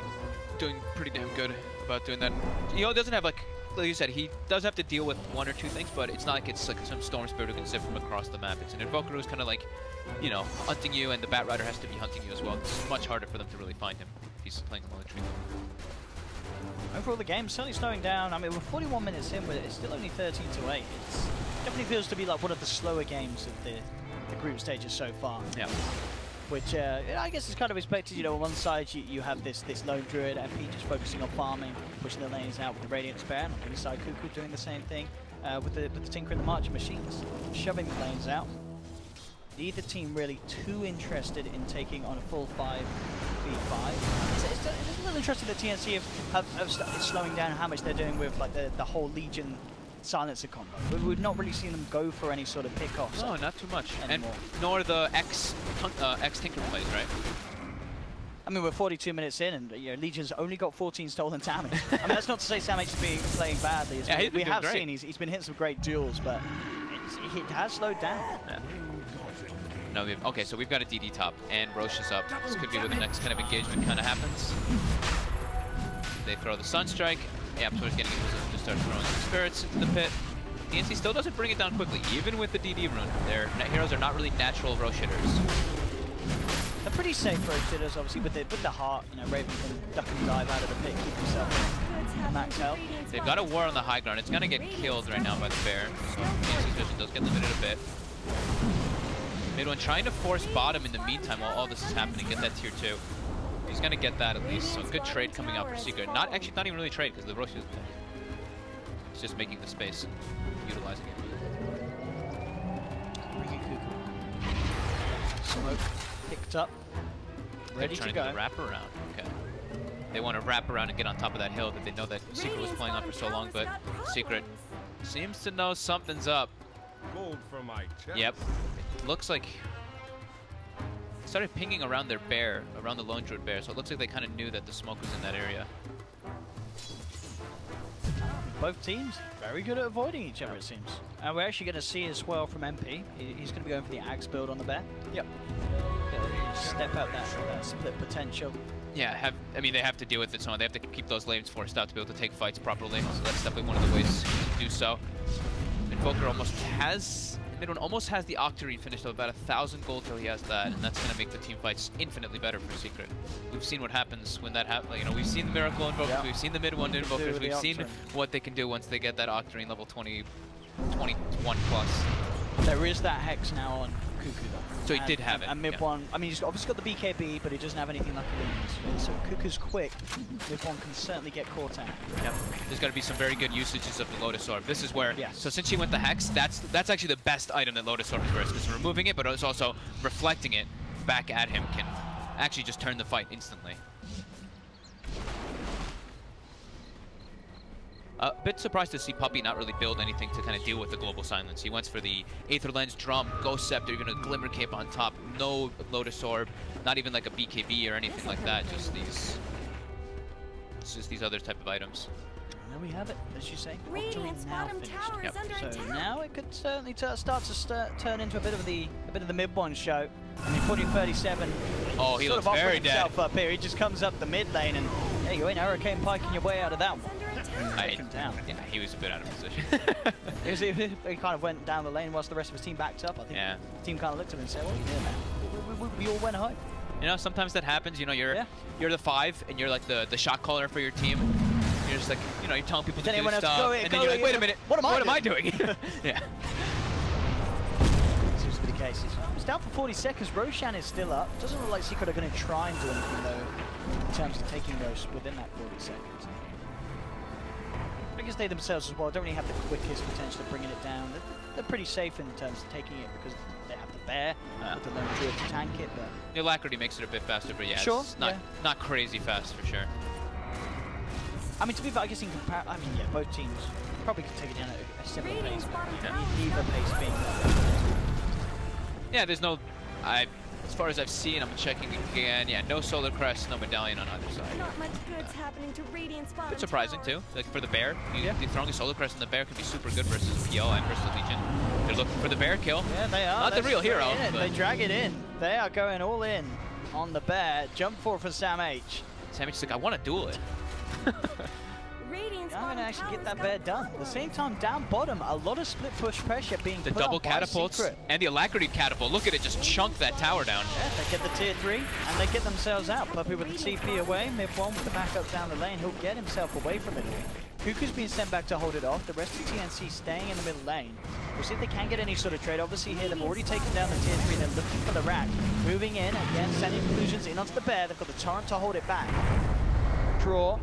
doing pretty damn good about doing that. You know, it doesn't have like you said, he does have to deal with one or two things, but it's not like it's like some Storm Spirit who can zip from across the map. It's an Invoker who's kind of like, you know, hunting you, and the Bat Rider has to be hunting you as well. It's much harder for them to really find him if he's playing military. Overall, the game's certainly slowing down. I mean, we're 41 minutes in, but it's still only 13-8. It definitely feels to be like one of the slower games of the group stages so far. Yeah. Which I guess is kind of expected. You know, on one side you have this lone druid, MP just focusing on farming, pushing the lanes out with the Radiant Spare. On the other side, Cuckoo doing the same thing with the Tinker and the Marching Machines, shoving the lanes out. Neither team really too interested in taking on a full 5v5. It's a little interesting that TNC have started slowing down how much they're doing with like the whole Legion silencer combo. We've not really seen them go for any sort of pick-offs. No, not too much. Anymore. And nor the X-Tinker plays, right? I mean, we're 42 minutes in, and you know, Legion's only got 14 stolen damage. I mean, that's not to say Sam H is playing badly. Yeah, we have seen he's been hitting some great duels, but it has slowed down. Yeah. No, okay, so we've got a DD top, and Roche is up. This could be where the next kind of engagement kind of happens. They throw the Sunstrike. Yapsor's getting in position to start throwing some spirits into the pit. TNC still doesn't bring it down quickly, even with the DD rune. Their net heroes are not really natural Roche hitters. They're pretty safe Roche hitters, obviously, with the heart. You know, Raven can duck and dive out of the pit, keep himself max health. They've got a war on the high ground. It's going to get killed right now by the bear. So TNC's vision does get limited a bit. Mid one trying to force bottom in the meantime while all this is happening, get that tier 2. He's gonna get that at least, so good trade coming out for Secret. Not even really trade, because the Roche is dead. It's just making the space and utilizing it. Smoke picked up, ready to go. Trying to wrap around. Okay. They want to wrap around and get on top of that hill that they know that Secret was playing on for so long, but Secret seems to know something's up. Gold from my chest. Yep. It looks like started pinging around their bear, around the lone druid bear, so it looks like they kind of knew that the smoke was in that area. Both teams very good at avoiding each other, it seems. And we're actually going to see as well from MP. He's going to be going for the axe build on the bear. Yep. Step out that split potential. Yeah, I mean, they have to deal with it, so they have to keep those lanes forced out to be able to take fights properly, so that's definitely one of the ways to do so. Invoker almost has the Octarine finished with about 1,000 gold till he has that, and that's going to make the team fights infinitely better for Secret. We've seen what happens when that happens. You know, we've seen the Miracle Invokers, we've seen the mid one Invokers, we've seen what they can do once they get that Octarine level 21 plus. There is that Hex now on Cuckoo though. So he did have it. And mid one, I mean, he's obviously got the BKB, but he doesn't have anything like a so Cuckoo's quick. Mid one can certainly get caught out. Yep. There's got to be some very good usages of the Lotus Orb. This is where, so since she went the Hex, that's actually the best item that Lotus Orb wears, because removing it, but it's also reflecting it back at him can actually just turn the fight instantly. A bit surprised to see Puppy not really build anything to kind of deal with the global silence. He went for the Aether Lens, Drum, Ghost Scepter, even a Glimmer Cape on top, no Lotus Orb, not even like a BKB or anything like that, just these other type of items. And there we have it, as you say. Radiant's bottom tower is under attack. So now it could certainly start to turn into a bit of the mid one show. I mean, 40-37. Oh, he looks very dead. Up here. He just comes up the mid lane, and there you go, Hurricane piking your way out of that one. Down. Yeah, he was a bit out of position. He kind of went down the lane whilst the rest of his team backed up. I think the team kind of looked at him and said, "What are you doing, man?" We all went home. You know, sometimes that happens. You know, you're the 5 and you're like the shot caller for your team. You're just like, you know, you're telling people to do stuff, and then you're like, wait a minute, what am I doing? Yeah. Seems to be the case. It's down for 40 seconds. Roshan is still up. Doesn't look like Secret are going to try and do anything though in terms of taking those within that 40 seconds. I guess they themselves as well don't really have the quickest potential of bringing it down. They're pretty safe in terms of taking it because they have the there with the lone druid to tank it. But The alacrity makes it a bit faster, but yeah, Sure, it's not crazy fast for sure. I mean, to be fair, I guess in comparison, I mean, yeah, both teams probably could take it down at a similar pace. Neither pace being Yeah, there's no, as far as I've seen, I'm checking again. Yeah, no solar crest, no medallion on either side. Not much good's happening to Radiant's bottom Bit surprising tower. too. Like for the bear, throwing a solar crest on the bear can be super good versus PL and versus Legion. They're looking for the bear kill. Yeah, they are. Not the real hero. They drag it in. They are going all in on the bear. Jump for Sam H. Sam H is like, I want to duel it. Radiant's I'm going to bottom actually get tower's that bear got done. At the same time, down bottom, a lot of split push pressure being The put double on by catapults Secret. and the alacrity catapult. Look at it just chunk that tower down. Yeah, they get the tier 3 and they get themselves out. Puppy with the TP away, mid-1 with the backup down the lane. He'll get himself away from it all. Cuckoo's being sent back to hold it off. The rest of TNC staying in the middle lane. We'll see if they can get any sort of trade. Obviously here, they've already taken down the tier 3. They're looking for the rack. Moving in, again, sending illusions in onto the bear. They've got the torrent to hold it back. Draw.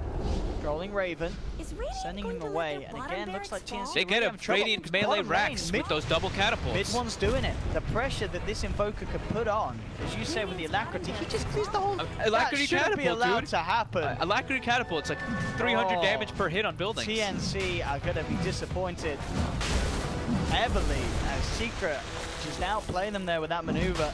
Rolling Raven, Is Radiant sending going him to let away, their and bottom again, looks like barracks TNC They get a radiant melee racks with those double catapults. Mid-one's doing it. The pressure that this Invoker could put on, as you say with the alacrity, he just clears the whole... Alacrity that shouldn't be catapult, allowed dude. to happen. Alacrity catapult, it's like 300 Oh. damage per hit on buildings. TNC are going to be disappointed heavily as Secret just outplay them there with that maneuver.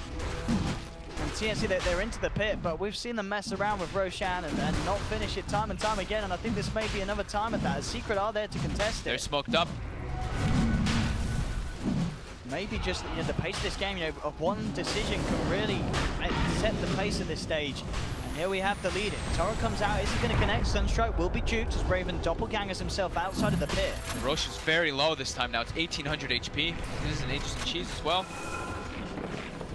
And TNC, they're into the pit, but we've seen them mess around with Roshan and not finish it time and time again, and I think this may be another time at that, as Secret are there to contest it. They're smoked up. Maybe just the pace of this game, of one decision can really set the pace of this stage. And here we have the lead. Toro comes out, is he going to connect? Sunstrike will be juked as Raven doppelgangers himself outside of the pit. Roche is very low this time now. It's 1800 HP. This is an Aegis and Cheese as well.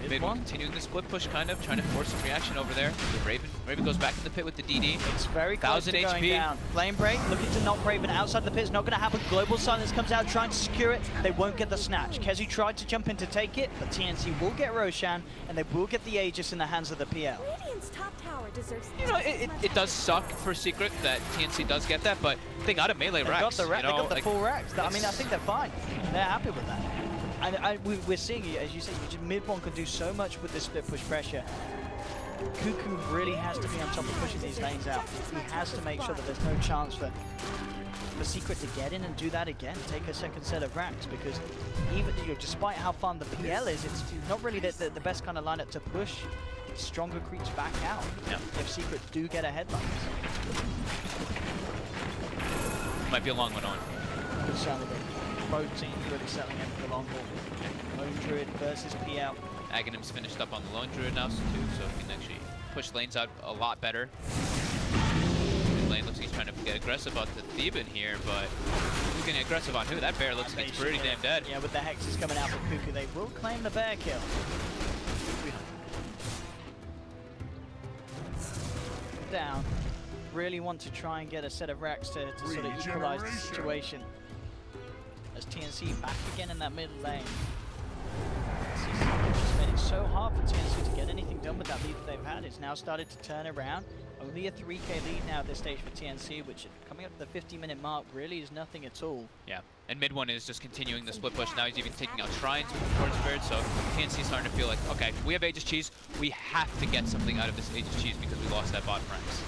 Mid-one continuing the split push, kind of trying to force some reaction over there. Raven goes back in the pit with the DD. It's very close 1000 to going HP. down. Flame break, looking to knock Raven outside the pit. It's not going to happen. Global Silence comes out, trying to secure it. They won't get the snatch. Kezi tried to jump in to take it, but TNC will get Roshan, and they will get the Aegis in the hands of the PL. Radiant's top tower deserves You know, it does suck for Secret that TNC does get that, but they got a melee They racks. got the, you know, they got the like, full racks. I mean, I think they're fine. They're happy with that. And we're seeing, as you say, mid-one can do so much with this split push pressure. Cuckoo really has to be on top of pushing these lanes out. He has to make sure that there's no chance for Secret to get in and do that again, take a second set of racks, because even despite how fun the PL is, it's not really the best kind of lineup to push stronger creeps back out if Secret do get ahead like this. Might be a long one on. Good sound of it. Both teams really settling in for the long haul. Lone Druid versus PL. Aghanim's finished up on the Lone Druid now too, so he can actually push lanes out a lot better. His lane looks like he's trying to get aggressive about the Theban here, but who's getting aggressive on who? That bear looks like it's pretty damn dead. Yeah, with the hexes coming out from Cuckoo, they will claim the bear kill. Down. Really want to try and get a set of racks to sort of equalize the situation. As TNC back again in that middle lane. It's made it so hard for TNC to get anything done with that lead that they've had. It's now started to turn around. Only a 3k lead now at this stage for TNC, which coming up to the 50-minute mark really is nothing at all. Yeah, and mid-one is just continuing the split push. Now he's even taking out Shrines with Forge Spirit, so TNC is starting to feel like, okay, we have Aegis Cheese. We have to get something out of this Aegis Cheese because we lost that bottom ranks.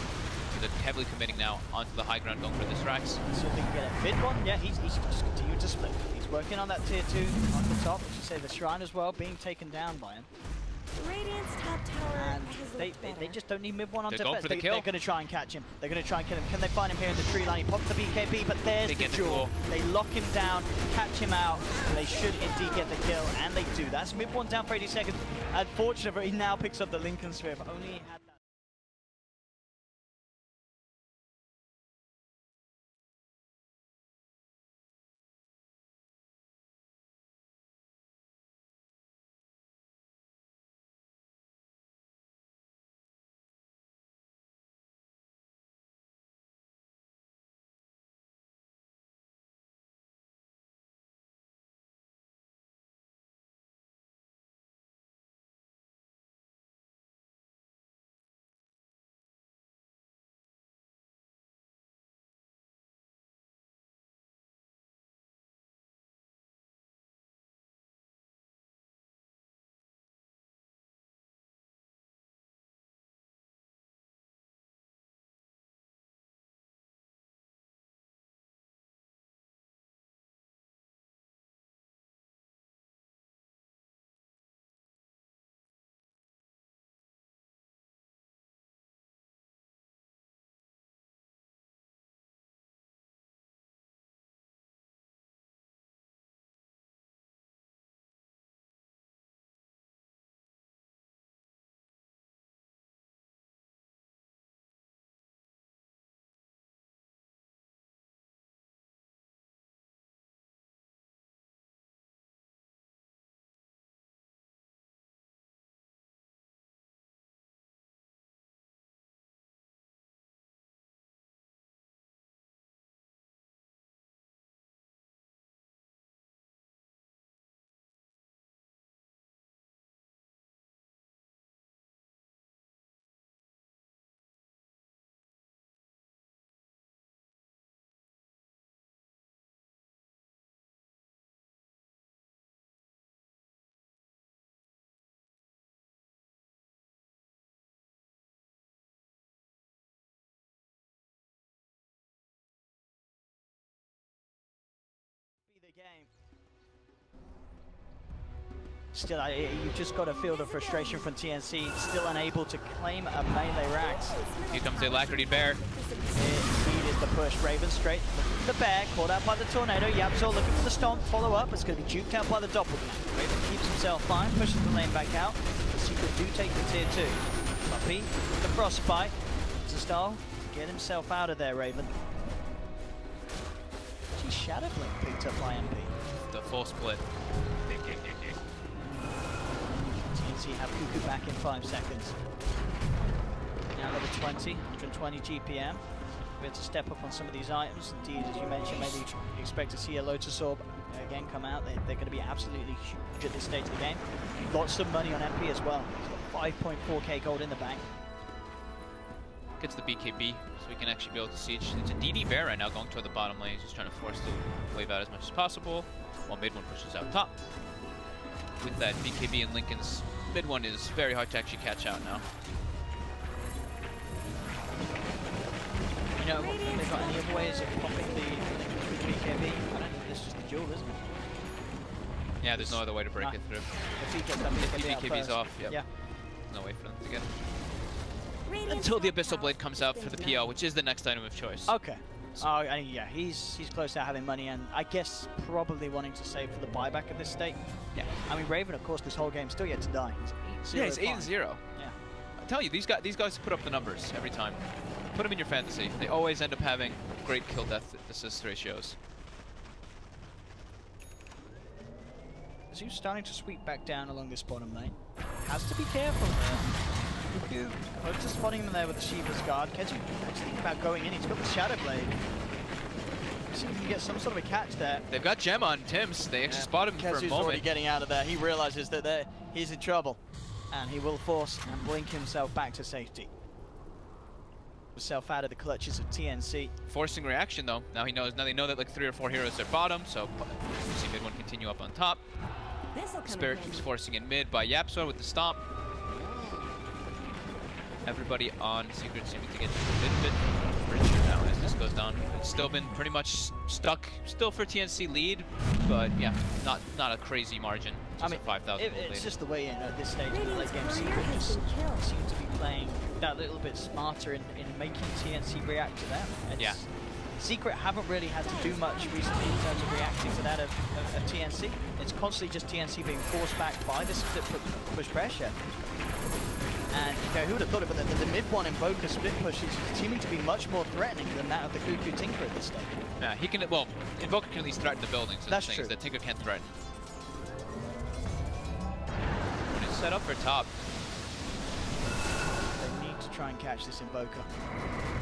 So they're heavily committing now onto the high ground, going for this racks. So they can get a mid-one. Yeah, he's just continued to split. He's working on that tier 2 on the top. As you say, the Shrine as well being taken down by him. Radiant's top tower And has they looked just don't need mid-one on They're defense. going for the They're kill. going to try and catch him. They're going to try and kill him. Can they find him here in the tree line? He pops the BKB, but there's They the get the jewel. duel. They lock him down, catch him out. They should indeed get the kill, and they do. That's mid-one down for 80 seconds. Unfortunately, he now picks up the Lincoln Sphere. If only he had that. Still, you've just got to feel the frustration from TNC. Still unable to claim a melee Rax. Here comes the Alacrity Bear. It needed the push. Raven straight. The Bear caught out by the Tornado. Yapzor looking for the stomp. Follow up. It's going to be juked out by the Doppelganger. Raven keeps himself fine. Pushes the lane back out. The Secret do take the tier 2. Puppey, the Frostbite. It's a style to get himself out of there, Raven. Actually, Shadow Blade picked up by MP. The full split. TNC have Cuckoo back in 5 seconds. Now level 20, 120 GPM. We had to step up on some of these items. Indeed, as you mentioned, maybe you expect to see a Lotus Orb again come out. They're going to be absolutely huge at this stage of the game. Lots of money on MP as well. He's got 5.4k gold in the bank. Gets the BKB, so we can actually be able to siege. It's a DD Bear right now going toward the bottom lane. He's just trying to force the wave out as much as possible, while mid one pushes out top. With that BKB and Lincoln's, mid one is very hard to actually catch out now. You know, have they got any other ways of popping the Lincoln's with BKB? I don't think this is just the duel, isn't it? Yeah, there's no other way to break it through. If he gets that BKB BKB's off, yep. Yeah. No way for them to get it. Until the Abyssal Blade comes out for the PL, which is the next item of choice. Okay. Yeah, he's close to having money, and I guess probably wanting to save for the buyback at this state. Yeah. I mean, Raven, of course, this whole game still yet to die. He's 8-0. Yeah, he's 8-0. Yeah. I tell you, these guys put up the numbers every time. Put them in your fantasy. They always end up having great kill death assist ratios. Zeus starting to sweep back down along this bottom lane. Has to be careful there. Close to spotting him there with the Shiva's Guard. Kezu thinking about going in. He's got the Shadow Blade. See if he can get some sort of a catch there. They've got Gem on Tims. They actually spot him for a Kezu's moment. already getting out of there. He realizes that he's in trouble. And he will force and blink himself back to safety. Himself out of the clutches of TNC. Forcing reaction though. Now he knows. Now they know that like 3 or 4 heroes are bottom. So you see mid one continue up on top. Spirit keeps forcing in mid by Yapzor with the stomp. Everybody on Secret seeming to get a little bit richer now as this goes down. It's still been pretty much stuck, still for TNC lead, but yeah, not a crazy margin. Just a 5,000 lead. It's just the way in at this stage of the late game. Secret just seem to be playing that little bit smarter in making TNC react to them. Yeah. Secret haven't really had to do much recently in terms of reacting to that of TNC. It's constantly just TNC being forced back by this split push pressure. And you know, who would have thought it, but the mid one Invoker split push is seeming to be much more threatening than that of the Cuckoo Tinker at this stage. Yeah, he can, well, Invoker can at least threaten the buildings. So that's the thing true. Is that Tinker can't threaten. When it's set up for top. They need to try and catch this Invoker.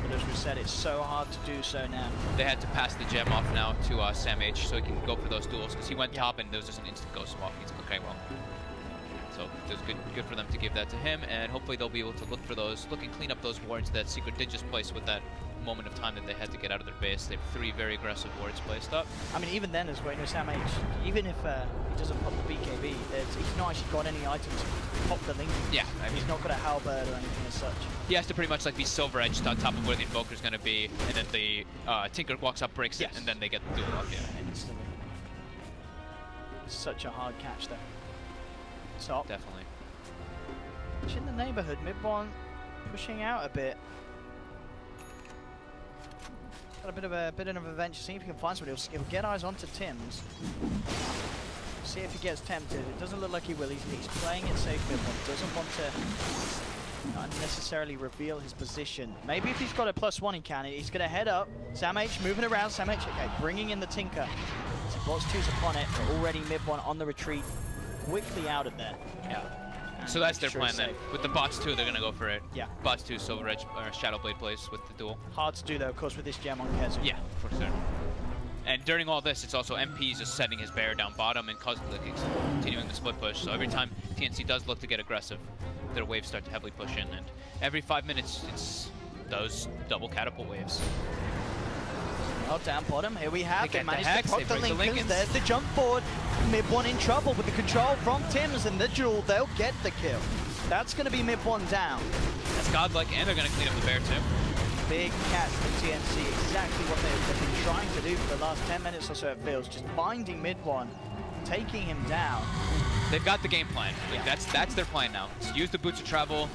But as we said, it's so hard to do so now. They had to pass the gem off now to Sam H so he can go for those duels, because he went top and there was just an instant ghost swap. He's like, okay, well. So it was good for them to give that to him, and hopefully they'll be able to look for those, look and clean up those wards that Secret did just place with that moment of time that they had to get out of their base. They have 3 very aggressive wards placed up. I mean, even then as well, you know, Sam H, even if he doesn't pop the BKB, he's not actually got any items to pop the link. Yeah, I mean, he's not got a halberd or anything as such. He has to pretty much like be silver edged on top of where the Invoker's going to be, and then the Tinker walks up, breaks it, and then they get the duel up. Yeah, instantly. Such a hard catch there. Top. Definitely. It's in the neighborhood. Mid one pushing out a bit. Got a bit of a venture. See if he can find somebody. He'll get eyes onto Tims. See if he gets tempted. It doesn't look like he will. He's playing it safe. Mid one doesn't want to unnecessarily reveal his position. Maybe if he's got a +1, he can. He's going to head up. Sam H moving around. Sam H, okay, bringing in the Tinker. So bots 2's upon it. But already mid one on the retreat. Quickly out of there. Yeah. So that's their plan then. With the bots 2, they're going to go for it. Yeah. Bots 2, Silver Edge, or Shadow Blade plays with the duel. Hard to do though, of course, with this gem on Kezu. Yeah, for sure. And during all this, it's also MP just setting his bear down bottom and continuing the split push. So every time TNC does look to get aggressive, their waves start to heavily push in. And every 5 minutes, it's those double catapult waves. Well, down bottom, here we have. They managed Hex, to pop the Lincolns. There's the jump forward. Mid one in trouble with the control from Tims, and the duel, they'll get the kill. That's going to be mid one down. That's godlike, and they're going to clean up the bear too. Big catch from TNC, exactly what they've been trying to do for the last 10 minutes or so, it feels. Just binding mid one, taking him down. They've got the game plan. Like, that's their plan now. So use the boots of travel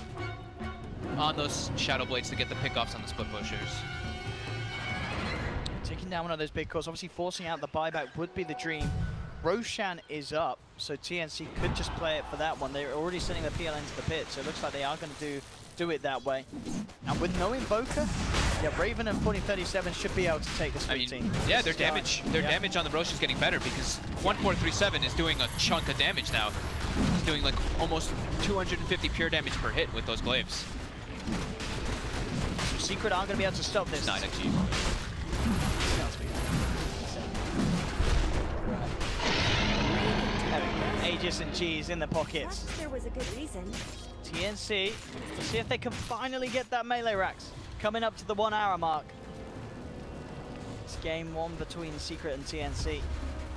on those Shadow Blades to get the pickoffs on the split pushers. Taking down one of those big calls, obviously forcing out the buyback would be the dream. Roshan is up, so TNC could just play it for that one. They're already sending the PL into the pit, so it looks like they are going to do it that way. And with no Invoker, yeah, Raven and 4037 should be able to take this 15. Yeah, their damage on the Rosh is getting better because 1437 is doing a chunk of damage now. He's doing like almost 250 pure damage per hit with those glaives. So Secret aren't going to be able to stop this. 9 XG. Aegis and G's in the pockets. There was a good reason. TNC, let's see if they can finally get that melee racks. Coming up to the 1 hour mark. It's game 1 between Secret and TNC.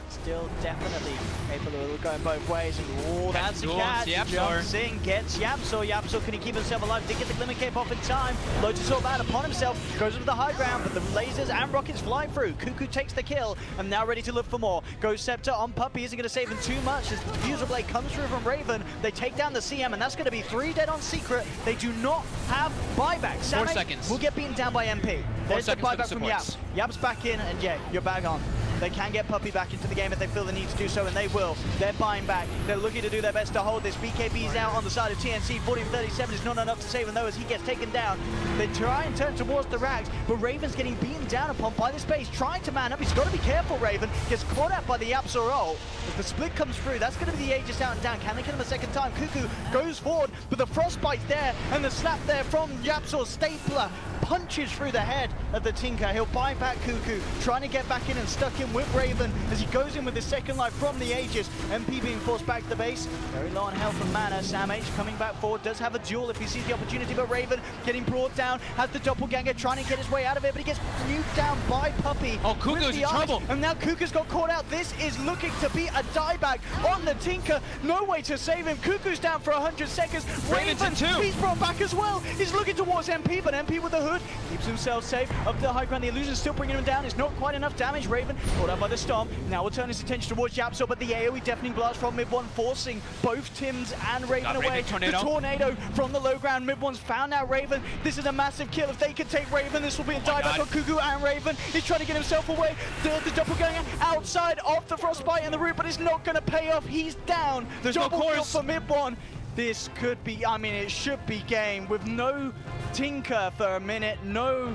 Still definitely capable of going both ways. And oh, that's a catch. Jumps in, gets Yapsor. Yapsor, can he keep himself alive? Did get the Glimmer Cape off in time. Lotus Orb out upon himself. Goes into the high ground, but the lasers and rockets fly through. Cuckoo takes the kill. And now ready to look for more. Goes Scepter on Puppey. Isn't going to save him too much as the Fuser Blade comes through from Raven. They take down the CM, and that's going to be 3 dead on Secret. They do not have buyback. 4 seconds. Will get beaten down by MP. There's the buyback from Yap. Yap's back in, and yeah, you're bang on. They can get Puppey back into the game if they feel the need to do so, and they will. They're buying back. They're looking to do their best to hold this. BKB is out on the side of TNC. 40-37 is not enough to save him, though, as he gets taken down. They try and turn towards the Rags, but Raven's getting beaten down upon by this base, trying to man up. He's got to be careful, Raven. Gets caught out by the Yapsor ult. As the split comes through, that's going to be the Aegis out and down. Can they kill him a second time? Cuckoo goes forward, but the Frostbite's there, and the slap there from Yapsor. Stapler punches through the head of the Tinker. He'll buy back Cuckoo, trying to get back in and stuck in with Raven as he goes in with his second life from the Aegis. MP being forced back to the base. Very low on health and mana. Sam H coming back forward, does have a duel if he sees the opportunity, but Raven getting brought down, has the doppelganger trying to get his way out of it, but he gets nuked down by Puppey. Oh, Cuckoo's in trouble. And now Cuckoo's got caught out. This is looking to be a dieback on the Tinker. No way to save him. Cuckoo's down for 100 seconds. Raven, he's brought back as well. He's looking towards MP, but MP with the hood keeps himself safe. Up to the high ground, the illusion's still bringing him down. It's not quite enough damage. Raven caught out by the Stomp. Now we'll turn his attention towards Yapsor, but the AoE deafening blast from Mid-1 forcing both Tims and Raven away. The tornado from the low ground. Mid-1's found out Raven. This is a massive kill. If they can take Raven, this will be a dieback on Cuckoo and Raven. He's trying to get himself away. The doppelganger outside of the Frostbite and the root, but it's not going to pay off. He's down. There's double no kill for Mid-1. This could be, I mean, it should be game with no Tinker for a minute, no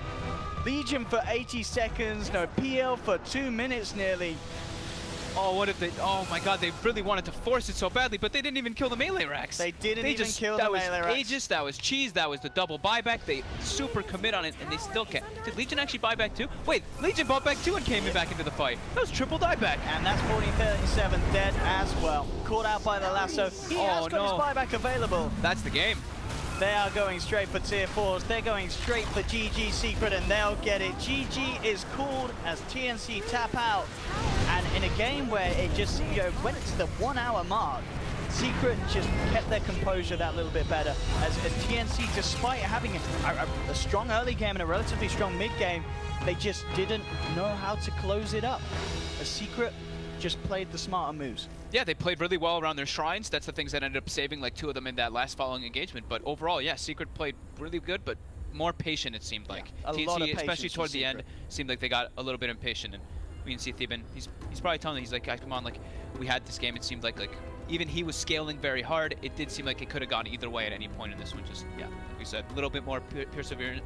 Legion for 80 seconds, no PL for 2 minutes nearly. Oh, what if they, oh my god, they really wanted to force it so badly, but they didn't even kill the melee racks. They didn't even kill the melee racks. That was Aegis, that was Cheese, that was the double buyback. They super commit on it, and they still can't. Did Legion actually buy back too? Wait, Legion bought back too and came in back into the fight. That was triple dieback. And that's 40-37 dead as well. Caught out by the lasso. He has got his buyback available. That's the game. They are going straight for tier 4s. They're going straight for GG Secret, and they'll get it. GG is called as TNC tap out. And in a game where it just, you know, went to the 1 hour mark, Secret just kept their composure that little bit better. As TNC, despite having a strong early game and a relatively strong mid game, they just didn't know how to close it up. As Secret just played the smarter moves. Yeah, they played really well around their shrines. That's the things that ended up saving like 2 of them in that last following engagement. But overall, yeah, Secret played really good, but more patient it seemed like. Yeah, TNC, especially toward the end, seemed like they got a little bit impatient. And we can see Theben, he's probably telling them, he's like, come on, like, we had this game. It seemed like even he was scaling very hard. It did seem like it could have gone either way at any point in this one. Just, yeah, like we said, a little bit more perseverance